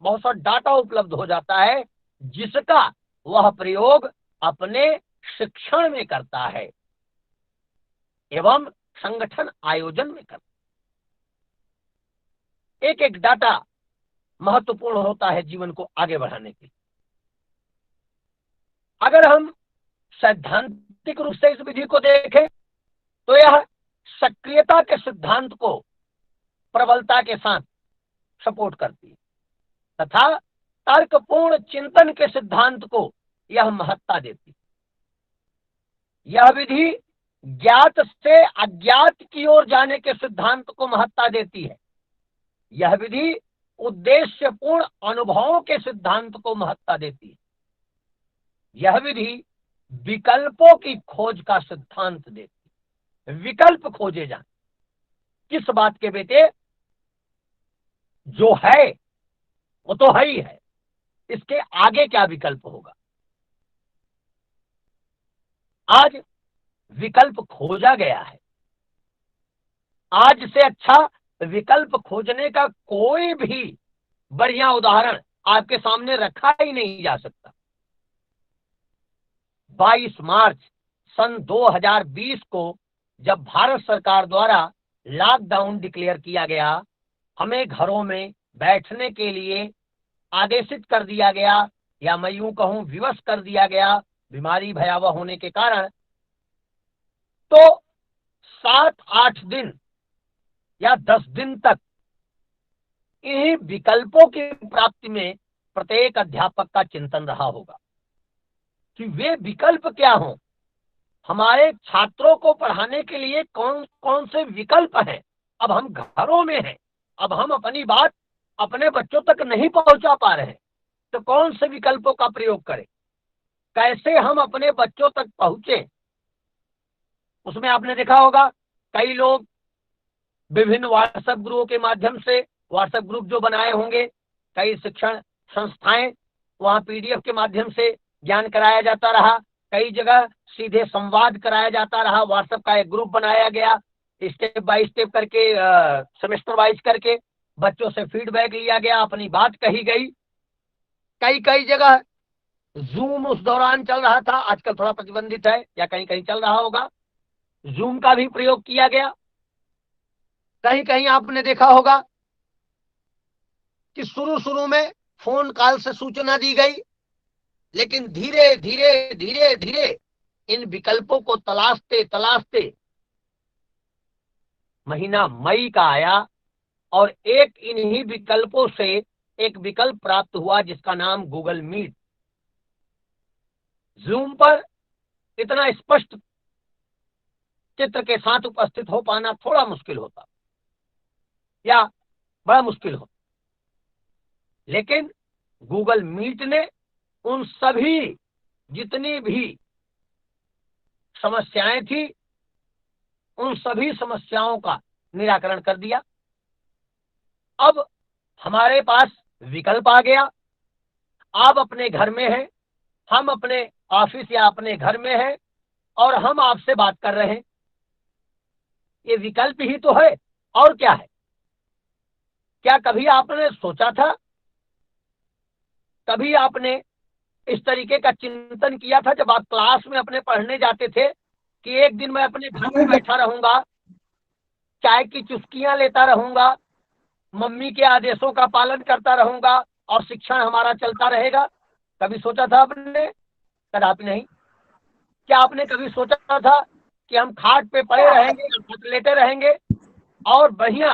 Speaker 1: बहुत सा डाटा उपलब्ध हो जाता है, जिसका वह प्रयोग अपने शिक्षण में करता है एवं संगठन आयोजन में करता है। एक एक डाटा महत्वपूर्ण होता है जीवन को आगे बढ़ाने के लिए। अगर हम सैद्धांतिक रूप से इस विधि को देखें तो यह सक्रियता के सिद्धांत को प्रबलता के साथ सपोर्ट करती है तथा तर्कपूर्ण चिंतन के सिद्धांत को यह महत्ता देती है। यह विधि ज्ञात से अज्ञात की ओर जाने के सिद्धांत को महत्ता देती है। यह विधि उद्देश्यपूर्ण अनुभवों के सिद्धांत को महत्ता देती है। यह विधि विकल्पों की खोज का सिद्धांत देती है। विकल्प खोजे जाए, किस बात के बेटे, जो है वो तो है ही है, इसके आगे क्या विकल्प होगा। आज विकल्प खोजा गया है। आज से अच्छा विकल्प खोजने का कोई भी बढ़िया उदाहरण आपके सामने रखा ही नहीं जा सकता। 22 मार्च सन 2020 को जब भारत सरकार द्वारा लॉकडाउन डिक्लेयर किया गया, हमें घरों में बैठने के लिए आदेशित कर दिया गया, या मैं यूं कहूं विवश कर दिया गया बीमारी भयावह होने के कारण, तो 7-8 दिन या 10 दिन तक इन्हीं विकल्पों की प्राप्ति में प्रत्येक अध्यापक का चिंतन रहा होगा कि वे विकल्प क्या हों, हमारे छात्रों को पढ़ाने के लिए कौन कौन से विकल्प हैं। अब हम घरों में हैं, अब हम अपनी बात अपने बच्चों तक नहीं पहुंचा पा रहे हैं, तो कौन से विकल्पों का प्रयोग करें, कैसे हम अपने बच्चों तक पहुंचे। उसमें आपने देखा होगा कई लोग विभिन्न व्हाट्सएप ग्रुपों के माध्यम से, व्हाट्सएप ग्रुप जो बनाए होंगे, कई शिक्षण संस्थाएं, वहां पीडीएफ के माध्यम से ज्ञान कराया जाता रहा, कई जगह सीधे संवाद कराया जाता रहा, व्हाट्सएप का एक ग्रुप बनाया गया, स्टेप बाय स्टेप करके सेमेस्टर वाइज करके बच्चों से फीडबैक लिया गया, अपनी बात कही गई। कई जगह जूम उस दौरान चल रहा था, आजकल थोड़ा प्रतिबंधित है या कहीं कहीं चल रहा होगा, जूम का भी प्रयोग किया गया। कहीं कहीं आपने देखा होगा कि शुरू में फोन कॉल से सूचना दी गई, लेकिन धीरे धीरे इन विकल्पों को तलाशते महीना मई का आया और एक इन्हीं विकल्पों से एक विकल्प प्राप्त हुआ जिसका नाम गूगल मीट। जूम पर इतना स्पष्ट चित्र के साथ उपस्थित हो पाना थोड़ा मुश्किल होता या बड़ा मुश्किल हो, लेकिन गूगल मीट ने उन सभी जितनी भी समस्याएं थी, उन सभी समस्याओं का निराकरण कर दिया। अब हमारे पास विकल्प आ गया। आप अपने घर में हैं, हम अपने ऑफिस या अपने घर में हैं और हम आपसे बात कर रहे हैं। ये विकल्प ही तो है, और क्या है। क्या कभी आपने सोचा था, कभी आपने इस तरीके का चिंतन किया था जब आप क्लास में अपने पढ़ने जाते थे कि एक दिन मैं अपने घर में बैठा रहूंगा, चाय की चुस्कियां लेता रहूंगा, मम्मी के आदेशों का पालन करता रहूंगा और शिक्षण हमारा चलता रहेगा। कभी सोचा था आपने? कदापि नहीं। क्या आपने कभी सोचा था कि हम खाट पे पड़े रहेंगे, लेटे रहेंगे और बढ़िया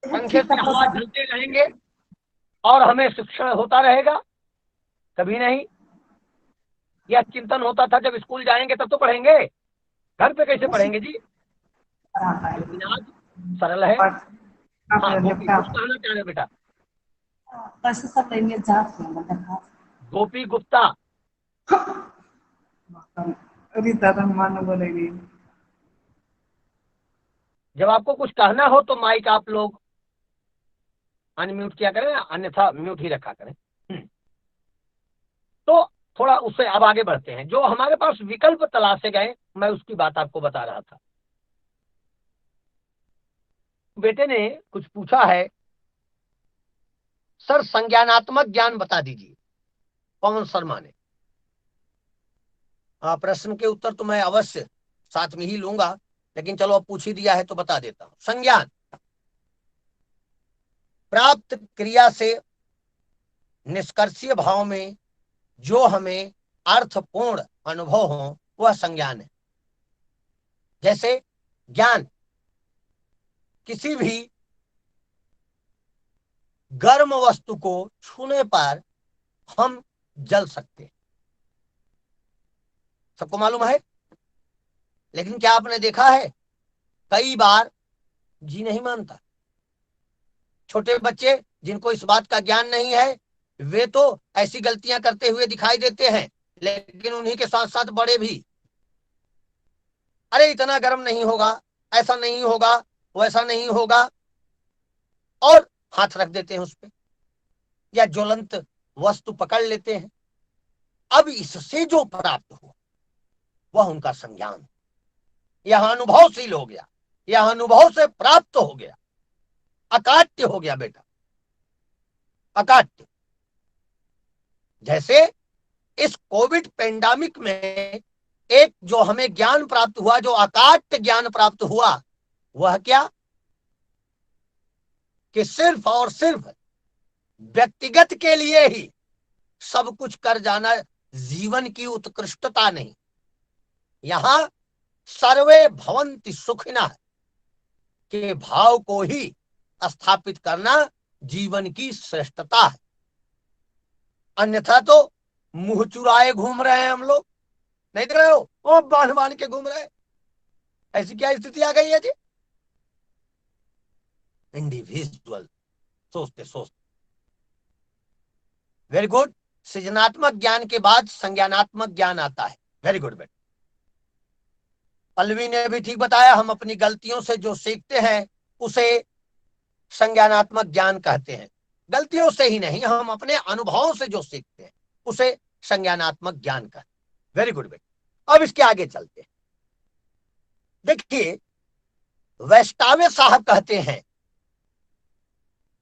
Speaker 1: पंखे से हवा झलते रहेंगे और हमें शिक्षण होता रहेगा? कभी नहीं। यह चिंतन होता था जब स्कूल जाएंगे तब तो पढ़ेंगे, घर पे कैसे पढ़ेंगे जी। लेकिन आज सरल है। हाँ, गोपी कुछ कहना चाह रहे बेटा? गोपी गुप्ता
Speaker 4: रीता तो मान बोलेगी।
Speaker 1: जब आपको कुछ कहना हो तो माइक आप लोग अनम्यूट किया करें, अन्यथा म्यूट ही रखा करें। तो थोड़ा उससे अब आगे बढ़ते हैं। जो हमारे पास विकल्प तलाशे गए, मैं उसकी बात आपको बता रहा था। बेटे ने कुछ पूछा है, सर संज्ञानात्मक ज्ञान बता दीजिए, पवन शर्मा ने। प्रश्न के उत्तर तो मैं अवश्य साथ में ही लूंगा, लेकिन चलो अब पूछ ही दिया है तो बता देता हूं। संज्ञान प्राप्त क्रिया से निष्कर्षीय भाव में जो हमें अर्थपूर्ण अनुभव हो वह संज्ञान है। जैसे ज्ञान, किसी भी गर्म वस्तु को छूने पर हम जल सकते हैं, सबको मालूम है। लेकिन क्या आपने देखा है, कई बार जी नहीं मानता। छोटे बच्चे जिनको इस बात का ज्ञान नहीं है, वे तो ऐसी गलतियां करते हुए दिखाई देते हैं, लेकिन उन्हीं के साथ साथ बड़े भी, अरे इतना गर्म नहीं होगा, ऐसा नहीं होगा, वैसा नहीं होगा, और हाथ रख देते हैं उस पर, या ज्वलंत वस्तु पकड़ लेते हैं। अब इससे जो प्राप्त हो वह उनका संज्ञान, यह अनुभवशील हो गया, यह अनुभव से प्राप्त हो गया, अकाट्य हो गया बेटा, अकाट्य। जैसे इस कोविड पेंडेमिक में एक जो हमें ज्ञान प्राप्त हुआ, जो अकाट्य ज्ञान प्राप्त हुआ, वह क्या कि सिर्फ और सिर्फ व्यक्तिगत के लिए ही सब कुछ कर जाना जीवन की उत्कृष्टता नहीं, यहां सर्वे भवन्ति सुखिनः के भाव को ही स्थापित करना जीवन की श्रेष्ठता है। अन्यथा तो मुंह चुराए घूम रहे हैं हम लोग, नहीं देख रहे हो, वो बांध बांध के घूम रहे हैं। ऐसी क्या स्थिति आ गई है जी? इंडिविजुअल सोचते सोचते। Very good. सृजनात्मक ज्ञान के बाद संज्ञानात्मक ज्ञान आता है। वेरी गुड बेटा। पल्लवी ने भी ठीक बताया, हम अपनी गलतियों से जो सीखते हैं उसे संज्ञानात्मक ज्ञान कहते हैं। गलतियों से ही नहीं, हम अपने अनुभवों से जो सीखते हैं उसे संज्ञानात्मक ज्ञान कहते हैं। वेरी गुड बेटा। अब इसके आगे चलते हैं। देखिए, वैष्णव साहब कहते हैं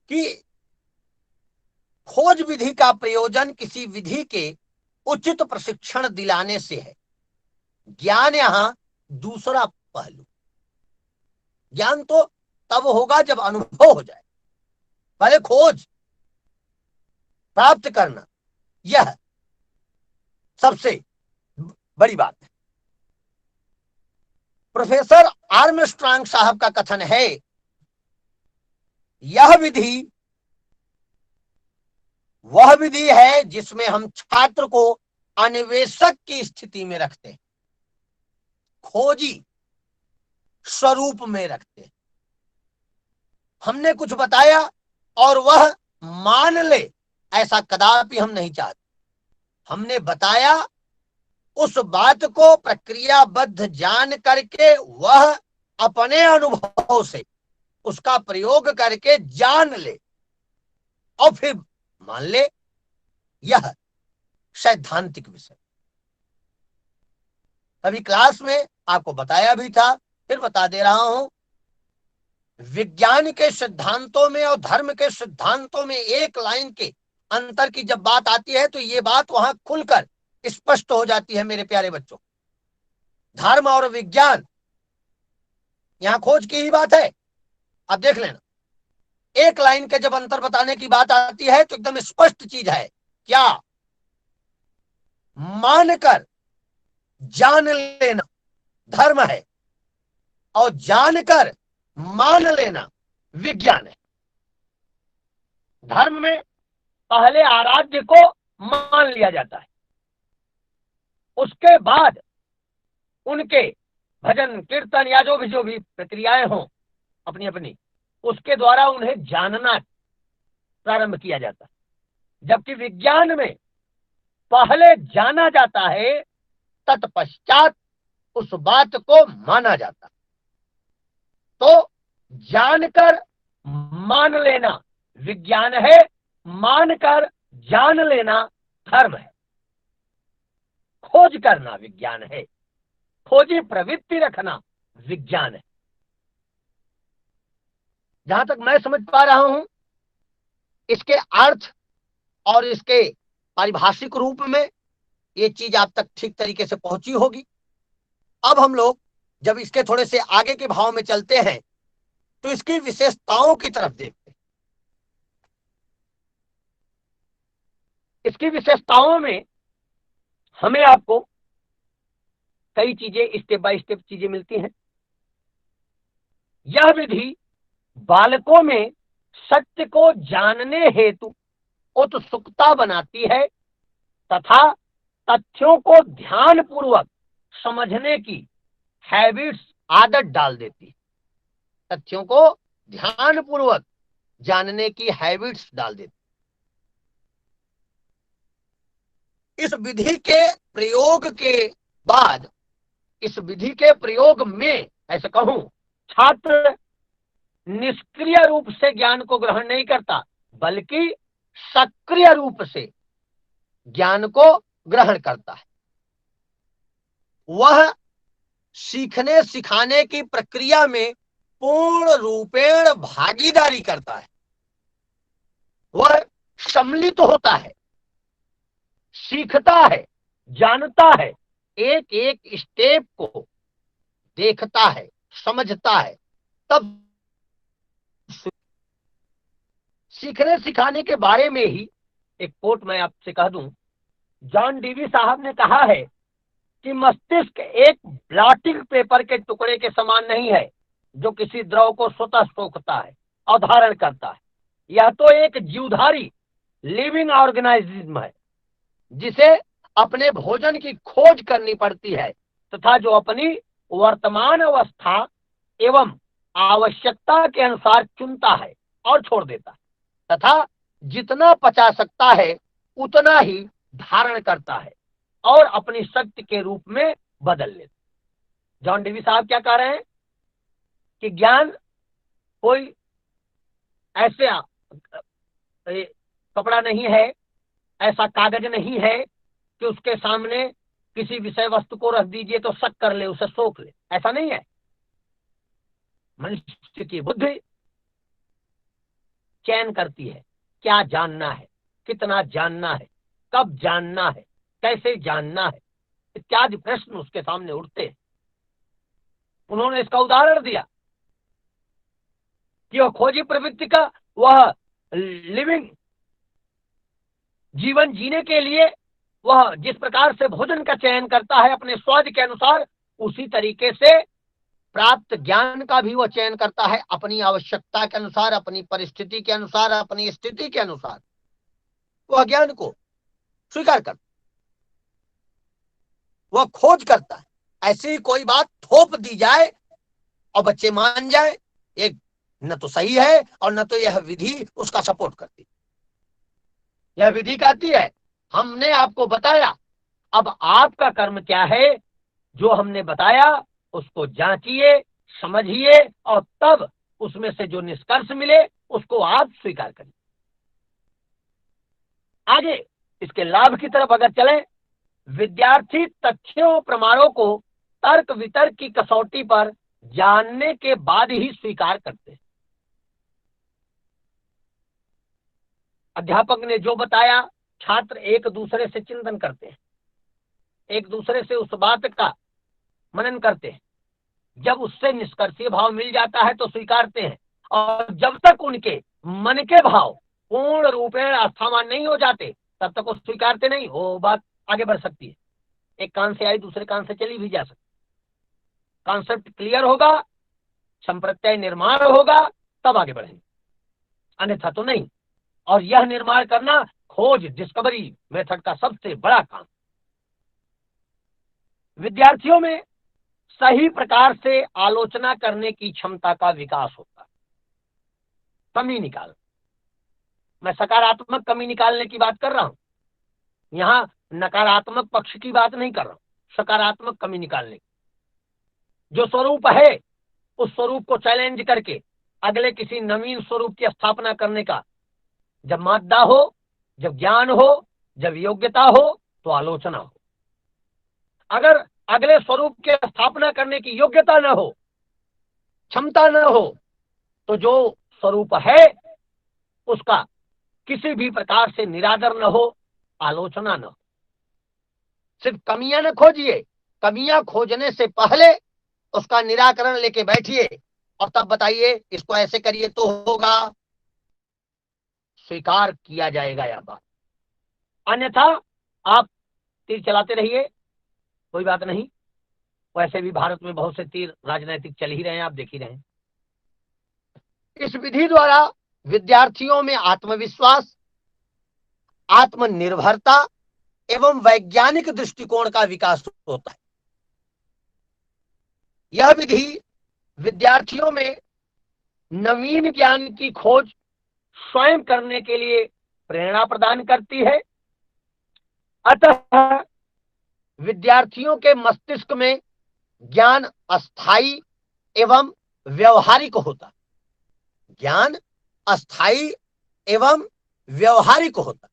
Speaker 1: कि खोज विधि का प्रयोजन किसी विधि के उचित प्रशिक्षण दिलाने से है। ज्ञान यहां दूसरा पहलू। ज्ञान तो तब होगा जब अनुभव हो जाए, पहले खोज प्राप्त करना, यह सबसे बड़ी बात है। प्रोफेसर आर्मस्ट्रांग साहब का कथन है, यह विधि वह विधि है जिसमें हम छात्र को अन्वेषक की स्थिति में रखते हैं, खोजी स्वरूप में रखते हैं। हमने कुछ बताया और वह मान ले, ऐसा कदापि हम नहीं चाहते। हमने बताया, उस बात को प्रक्रियाबद्ध जान करके वह अपने अनुभव से उसका प्रयोग करके जान ले और फिर मान ले, यह सैद्धांतिक विषय। अभी क्लास में आपको बताया भी था, फिर बता दे रहा हूं। विज्ञान के सिद्धांतों में और धर्म के सिद्धांतों में एक लाइन के अंतर की जब बात आती है तो ये बात वहां खुलकर स्पष्ट हो जाती है मेरे प्यारे बच्चों। धर्म और विज्ञान, यहां खोज की ही बात है। अब देख लेना, एक लाइन के जब अंतर बताने की बात आती है तो एकदम स्पष्ट चीज है, क्या मानकर जान लेना धर्म है और जानकर मान लेना विज्ञान है। धर्म में पहले आराध्य को मान लिया जाता है, उसके बाद उनके भजन कीर्तन या जो भी प्रक्रियाएं हों अपनी अपनी, उसके द्वारा उन्हें जानना प्रारंभ किया जाता है। जबकि विज्ञान में पहले जाना जाता है, तत्पश्चात उस बात को माना जाता। तो जानकर मान लेना विज्ञान है, मानकर जान लेना धर्म है। खोज करना विज्ञान है, खोजी प्रवृत्ति रखना विज्ञान है। जहां तक मैं समझ पा रहा हूं, इसके अर्थ और इसके पारिभाषिक रूप में ये चीज आप तक ठीक तरीके से पहुंची होगी। अब हम लोग जब इसके थोड़े से आगे के भाव में चलते हैं तो इसकी विशेषताओं की तरफ देखते हैं। इसकी विशेषताओं में हमें आपको कई चीजें स्टेप बाय स्टेप चीजें मिलती हैं। यह विधि बालकों में सत्य को जानने हेतु उत्सुकता बनाती है तथा तथ्यों को ध्यान पूर्वक समझने की हैबिट्स आदत डाल देती है। तथ्यों को ध्यान पूर्वक जानने की हैबिट्स डाल देती है। इस विधि के प्रयोग के बाद, इस विधि के प्रयोग में ऐसे कहूं, छात्र निष्क्रिय रूप से ज्ञान को ग्रहण नहीं करता, बल्कि सक्रिय रूप से ज्ञान को ग्रहण करता है। वह सीखने सिखाने की प्रक्रिया में पूर्ण रूपेण भागीदारी करता है। वह सम्मिलित होता है, सीखता है, जानता है, एक एक स्टेप को देखता है, समझता है, तब सीखने सिखाने के बारे में ही एक कोट मैं आपसे कह दूं। जॉन डीवी साहब ने कहा है कि मस्तिष्क एक ब्लॉटिंग पेपर के टुकड़े के समान नहीं है जो किसी द्रव को स्वतः सोखता है और धारण करता है। यह तो एक जीवधारी लिविंग ऑर्गेनाइज्म है जिसे अपने भोजन की खोज करनी पड़ती है तथा जो अपनी वर्तमान अवस्था एवं आवश्यकता के अनुसार चुनता है और छोड़ देता है तथा जितना पचा सकता है उतना ही धारण करता है और अपनी शक्ति के रूप में बदल लेता। जॉन डीवी साहब क्या कह रहे हैं कि ज्ञान कोई ऐसे कपड़ा नहीं है, ऐसा कागज नहीं है कि उसके सामने किसी विषय वस्तु को रख दीजिए तो शक कर ले, उसे सोख ले, ऐसा नहीं है। मनुष्य की बुद्धि चयन करती है क्या जानना है, कितना जानना है, कब जानना है, कैसे जानना है, इत्यादि प्रश्न उसके सामने उठते हैं। उन्होंने इसका उदाहरण दिया कि वह खोजी प्रवृत्ति का, वह लिविंग जीवन जीने के लिए वह जिस प्रकार से भोजन का चयन करता है अपने स्वाद के अनुसार, उसी तरीके से प्राप्त ज्ञान का भी वह चयन करता है अपनी आवश्यकता के अनुसार, अपनी परिस्थिति के अनुसार, अपनी स्थिति के अनुसार वह ज्ञान को स्वीकार करता, वह खोज करता है। ऐसी कोई बात थोप दी जाए और बच्चे मान जाए, एक न तो सही है और न तो यह विधि उसका सपोर्ट करती। यह विधि कहती है हमने आपको बताया, अब आपका कर्म क्या है, जो हमने बताया उसको जांचिए, समझिए और तब उसमें से जो निष्कर्ष मिले उसको आप स्वीकार करिए। आगे इसके लाभ की तरफ अगर चलें, विद्यार्थी तथ्यों प्रमाणों को तर्क वितर्क की कसौटी पर जानने के बाद ही स्वीकार करते हैं। अध्यापक ने जो बताया छात्र एक दूसरे से चिंतन करते हैं, एक दूसरे से उस बात का मनन करते हैं। जब उससे निष्कर्षीय भाव मिल जाता है तो स्वीकारते हैं, और जब तक उनके मन के भाव पूर्ण रूपेण अस्थामान नहीं हो जाते तब तक वो स्वीकारते नहीं। वो बात आगे बढ़ सकती है, एक कान से आई दूसरे कान से चली भी जा सकती। कॉन्सेप्ट क्लियर होगा, संप्रत्यय निर्माण होगा, तब आगे बढ़ेंगे, अन्यथा तो नहीं। और यह निर्माण करना खोज डिस्कवरी मेथड का सबसे बड़ा काम। विद्यार्थियों में सही प्रकार से आलोचना करने की क्षमता का विकास होता है। कमी निकाल, मैं सकारात्मक कमी निकालने की बात कर रहा हूं, यहां नकारात्मक पक्ष की बात नहीं कर रहा हूं, सकारात्मक कमी निकालने की। जो स्वरूप है उस स्वरूप को चैलेंज करके अगले किसी नवीन स्वरूप की स्थापना करने का जब मादा हो, जब ज्ञान हो, जब योग्यता हो तो आलोचना हो। अगर अगले स्वरूप की स्थापना करने की योग्यता न हो, क्षमता न हो, तो जो स्वरूप है उसका किसी भी प्रकार से निरादर न हो, आलोचना न हो। सिर्फ कमियां न खोजिए, कमियां खोजने से पहले उसका निराकरण लेके बैठिए और तब बताइए इसको ऐसे करिए तो होगा, स्वीकार किया जाएगा यह बात। अन्यथा आप तीर चलाते रहिए, कोई बात नहीं। वैसे भी भारत में बहुत से तीर राजनीतिक चल ही रहे हैं, आप देख ही रहे हैं। इस विधि द्वारा विद्यार्थियों में आत्मविश्वास, आत्मनिर्भरता एवं वैज्ञानिक दृष्टिकोण का विकास होता है। यह विधि विद्यार्थियों में नवीन ज्ञान की खोज स्वयं करने के लिए प्रेरणा प्रदान करती है। अतः विद्यार्थियों के मस्तिष्क में ज्ञान अस्थायी एवं व्यवहारिक होता है। ज्ञान अस्थायी एवं व्यवहारिक होता है।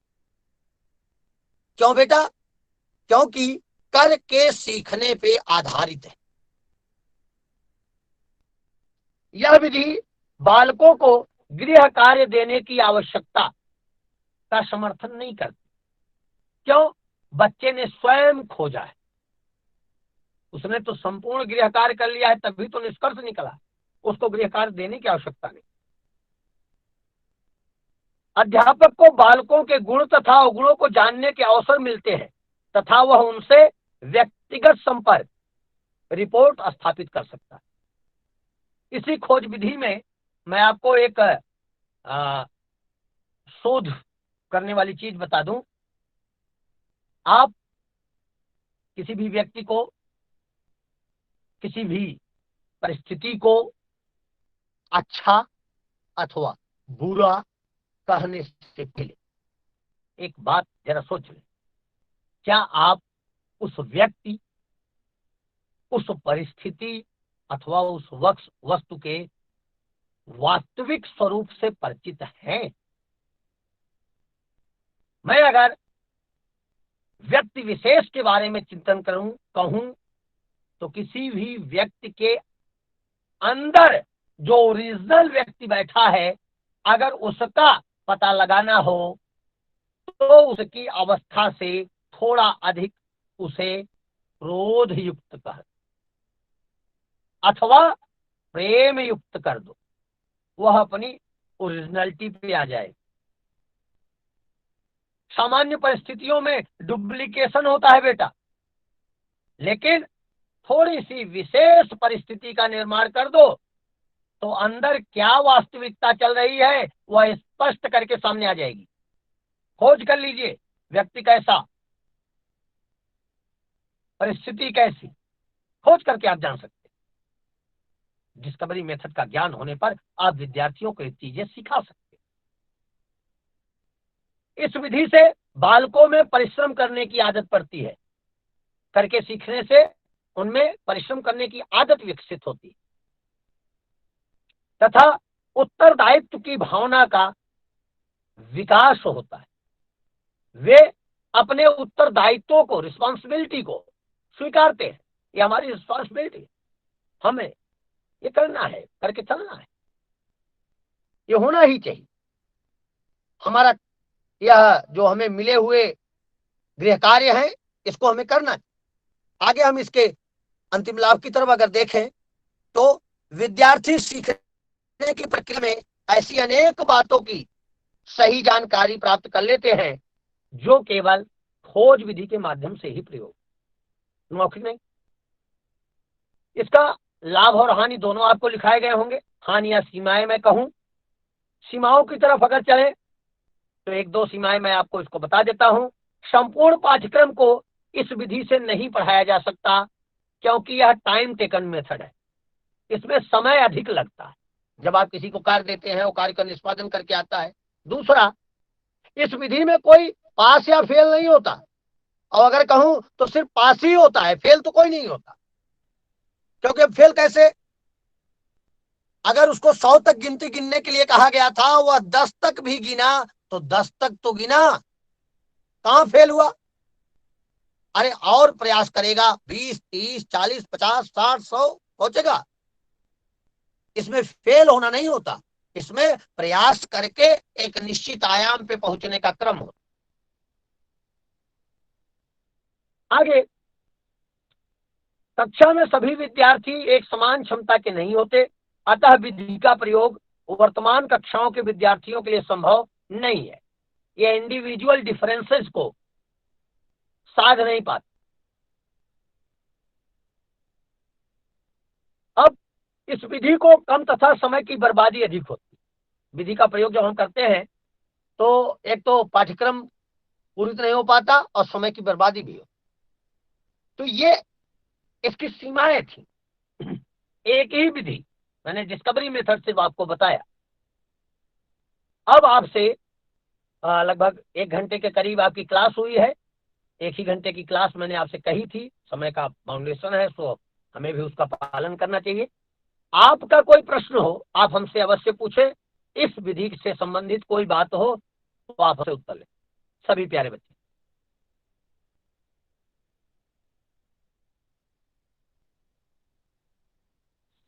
Speaker 1: क्यों बेटा? क्योंकि करके सीखने पे आधारित है। यह विधि बालकों को गृह कार्य देने की आवश्यकता का समर्थन नहीं करती। क्यों? बच्चे ने स्वयं खोजा है, उसने तो संपूर्ण गृह कार्य कर लिया है, तभी तो निष्कर्ष निकला। उसको गृह कार्य देने की आवश्यकता नहीं। अध्यापक को बालकों के गुण तथा अवगुणों को जानने के अवसर मिलते हैं तथा वह उनसे व्यक्तिगत संपर्क, रिपोर्ट स्थापित कर सकता है। इसी खोज विधि में मैं आपको एक शोध करने वाली चीज बता दूं। आप किसी भी व्यक्ति को, किसी भी परिस्थिति को अच्छा अथवा बुरा कहने से पहले एक बात जरा सोच लें। क्या आप उस व्यक्ति, उस परिस्थिति अथवा उस वस्तु के वास्तविक स्वरूप से परिचित हैं? मैं अगर व्यक्ति विशेष के बारे में चिंतन कहूं तो किसी भी व्यक्ति के अंदर जो ओरिजिनल व्यक्ति बैठा है, अगर उसका पता लगाना हो तो उसकी अवस्था से थोड़ा अधिक उसे क्रोध युक्त कर अथवा प्रेम युक्त कर दो, वह अपनी ओरिजिनलिटी पे आ जाए। सामान्य परिस्थितियों में डुप्लीकेशन होता है बेटा, लेकिन थोड़ी सी विशेष परिस्थिति का निर्माण कर दो तो अंदर क्या वास्तविकता चल रही है वह स्पष्ट करके सामने आ जाएगी। खोज कर लीजिए, व्यक्ति कैसा, परिस्थिति कैसी, खोज करके आप जान सकते हैं। डिस्कवरी मेथड का ज्ञान होने पर आप विद्यार्थियों को ये चीजें सिखा सकते हैं। इस विधि से बालकों में परिश्रम करने की आदत पड़ती है। करके सीखने से उनमें परिश्रम करने की आदत विकसित होती है तथा उत्तरदायित्व की भावना का विकास होता है। वे अपने उत्तरदायित्वों को, रिस्पॉन्सिबिलिटी को स्वीकारते हैं। ये हमारी रिस्पॉन्सिबिलिटी, हमें ये करना है, करके चलना है, ये होना ही चाहिए। हमारा यह जो हमें मिले हुए गृह कार्य है इसको हमें करना है। आगे हम इसके अंतिम लाभ की तरफ अगर देखें तो विद्यार्थी सीखने की प्रक्रिया में ऐसी अनेक बातों की सही जानकारी प्राप्त कर लेते हैं जो केवल खोज विधि के माध्यम से ही प्रयोग, मौखिक नहीं। इसका लाभ और हानि दोनों आपको लिखाए गए होंगे। हानि या सीमाएं मैं कहूं, सीमाओं की तरफ अगर चले तो एक दो सीमाएं मैं आपको इसको बता देता हूं। संपूर्ण पाठ्यक्रम को इस विधि से नहीं पढ़ाया जा सकता क्योंकि यह टाइम टेकन मेथड है, इसमें समय अधिक लगता है। जब आप किसी को कार्य देते हैं वो कार्य का निष्पादन करके आता है। दूसरा, इस विधि में कोई पास या फेल नहीं होता, और अगर कहूं तो सिर्फ पास ही होता है, फेल तो कोई नहीं होता। क्योंकि फेल कैसे, अगर उसको 100 तक गिनती गिनने के लिए कहा गया था, वह 10 तक भी गिना तो 10 तक तो गिना, कहां फेल हुआ। अरे और प्रयास करेगा, 20, 30, 40, 50, 60, 100 पहुंचेगा। इसमें फेल होना नहीं होता, इसमें प्रयास करके एक निश्चित आयाम पे पहुंचने का क्रम होता। आगे, कक्षा में सभी विद्यार्थी एक समान क्षमता के नहीं होते, अतः विधि का प्रयोग वर्तमान कक्षाओं के विद्यार्थियों के लिए संभव नहीं है। ये इंडिविजुअल डिफरेंसेस को साध नहीं पाते। अब इस विधि को कम तथा समय की बर्बादी अधिक होती है। विधि का प्रयोग जब हम करते हैं तो एक तो पाठ्यक्रम पूरी नहीं हो पाता और समय की बर्बादी भी हो। तो ये इसकी सीमाएं थी। एक ही विधि, मैंने डिस्कवरी मेथड से आपको बताया। अब आपसे लगभग 1 घंटे के करीब आपकी क्लास हुई है। 1 ही घंटे की क्लास मैंने आपसे कही थी, समय का फाउंडेशन है, सो हमें भी उसका पालन करना चाहिए। आपका कोई प्रश्न हो आप हमसे अवश्य पूछें। इस विधि से संबंधित कोई बात हो तो आप हमसे उत्तर लें, सभी प्यारे बच्चे।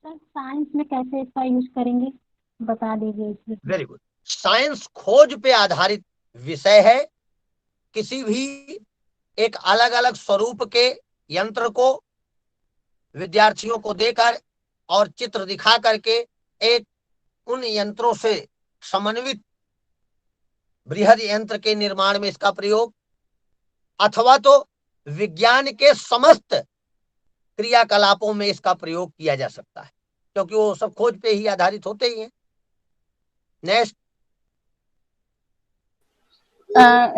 Speaker 2: सर साइंस में कैसे इसका यूज करेंगे बता दीजिए इसमें।
Speaker 1: Very good. साइंस खोज पे आधारित विषय है। किसी भी एक अलग अलग स्वरूप के यंत्र को विद्यार्थियों को देकर और चित्र दिखा करके एक उन यंत्रों से समन्वित बृहद यंत्र के निर्माण में इसका प्रयोग, अथवा तो विज्ञान के समस्त क्रियाकलापों में इसका प्रयोग किया जा सकता है, क्योंकि वो सब खोज पे ही आधारित होते ही हैं। नेक्स्ट।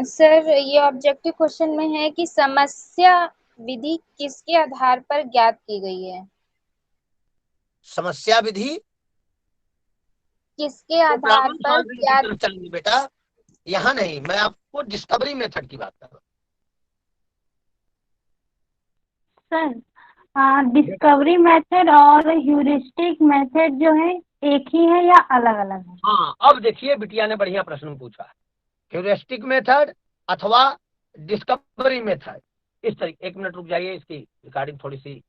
Speaker 3: सर ये ऑब्जेक्टिव क्वेश्चन में है कि समस्या विधि किसके आधार पर ज्ञात की गई है?
Speaker 1: समस्या विधि
Speaker 3: किसके आधार पर ज्ञात?
Speaker 1: चलेंगे बेटा, यहाँ नहीं, मैं आपको डिस्कवरी मेथड की बात कर रहा हूँ।
Speaker 2: सर डिस्कवरी मेथड और ह्यूरिस्टिक मेथड जो है एक ही है या अलग अलग है?
Speaker 1: हाँ, अब देखिए बिटिया ने बढ़िया प्रश्न पूछा। ह्यूरिस्टिक मेथड अथवा डिस्कवरी मेथड, इस तरीके। 1 मिनट रुक जाइए, इसकी रिकॉर्डिंग थोड़ी सी